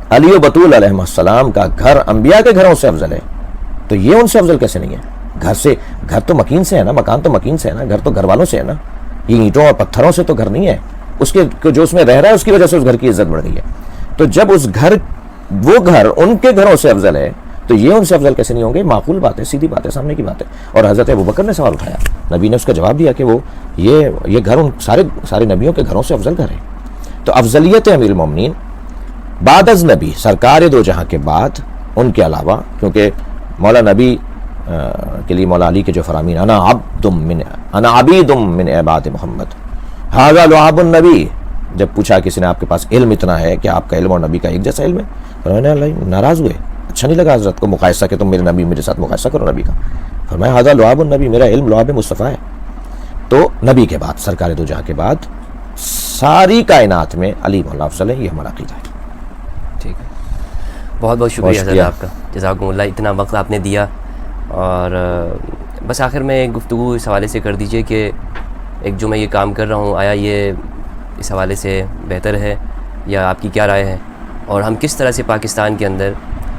علی و بطول علیہ السلام کا گھر انبیاء کے گھروں سے افضل ہے تو یہ ان سے افضل کیسے نہیں ہے؟ گھر تو مکین سے ہے نا، مکان تو مکین سے ہے نا، گھر تو گھر والوں سے ہے نا. یہ اینٹوں اور پتھروں سے تو گھر نہیں ہے، اس کے جو اس میں رہ رہا ہے اس کی وجہ سے اس گھر کی عزت بڑھ گئی ہے. تو جب وہ گھر ان کے گھروں سے افضل ہے تو یہ ان سے افضل کیسے نہیں ہوں گے؟ معقول بات ہے، سیدھی بات ہے، سامنے کی بات ہے. اور حضرت ابوبکر نے سوال اٹھایا، نبی نے اس کا جواب دیا کہ وہ یہ گھر ان سارے نبیوں کے گھروں سے افضل گھر ہے. تو افضلیت امیر المومنین بعد از نبی، سرکار دو جہاں کے بعد، ان کے علاوہ، کیونکہ مولا نبی کے لیے مولا علی کے جو فرامین انا عبید من عباد محمد ھذا لعاب النبی، جب پوچھا کسی نے آپ کے پاس علم اتنا ہے کہ آپ کا علم اور نبی کا ایک جیسا علم ہے، فرمایا اللہ ناراض ہوئے، اچھا نہیں لگا حضرت کو مقایسہ کہ تم میرے نبی میرے ساتھ مقایسہ کرو نبی کا. فرمایا ھذا لعاب النبی، میرا علم لعاب مصطفیٰ ہے. تو نبی کے بعد، سرکار دو جہاں کے بعد ساری کائنات میں علی مولا افضل ہے، یہ ہمارا عقیدہ ہے. ٹھیک ہے، بہت بہت شکریہ حضرت آپ کا، جزاکم اللہ، اتنا وقت آپ نے دیا. اور بس آخر میں ایک گفتگو اس حوالے سے کر دیجئے کہ ایک جو میں یہ کام کر رہا ہوں، آیا یہ اس حوالے سے بہتر ہے یا آپ کی کیا رائے ہے؟ اور ہم کس طرح سے پاکستان کے اندر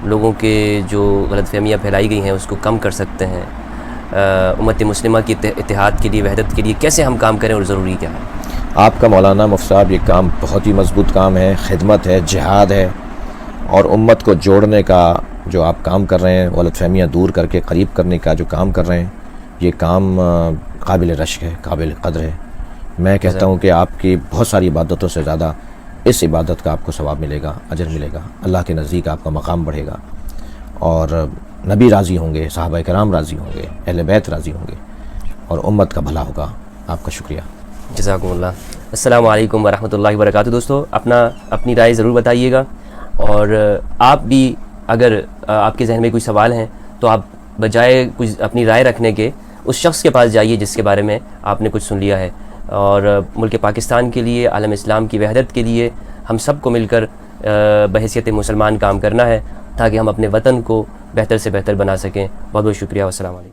لوگوں کے جو غلط فہمیاں پھیلائی گئی ہیں اس کو کم کر سکتے ہیں؟ امت مسلمہ کی اتحاد کے لیے، وحدت کے لیے کیسے ہم کام کریں اور ضروری کیا ہے؟ آپ کا مولانا مفتی صاحب یہ کام بہت ہی مضبوط کام ہے، خدمت ہے، جہاد ہے، اور امت کو جوڑنے کا جو آپ کام کر رہے ہیں، غلط فہمیاں دور کر کے قریب کرنے کا جو کام کر رہے ہیں، یہ کام قابل رشک ہے، قابل قدر ہے. میں کہتا ہوں کہ آپ کی بہت ساری عبادتوں سے زیادہ اس عبادت کا آپ کو ثواب ملے گا، اجر ملے گا، اللہ کے نزدیک آپ کا مقام بڑھے گا، اور نبی راضی ہوں گے، صحابہ کرام راضی ہوں گے، اہل بیت راضی ہوں گے، اور امت کا بھلا ہوگا. آپ کا شکریہ. جزاکم اللہ. السلام علیکم ورحمۃ اللہ وبرکاتہ. دوستو اپنی رائے ضرور بتائیے گا، اور آپ بھی اگر آپ کے ذہن میں کوئی سوال ہیں تو آپ بجائے کچھ اپنی رائے رکھنے کے اس شخص کے پاس جائیے جس کے بارے میں آپ نے کچھ سن لیا ہے. اور ملک پاکستان کے لیے، عالم اسلام کی وحدت کے لیے ہم سب کو مل کر بحیثیت مسلمان کام کرنا ہے تاکہ ہم اپنے وطن کو بہتر سے بہتر بنا سکیں. بہت بہت شکریہ. والسلام علیکم.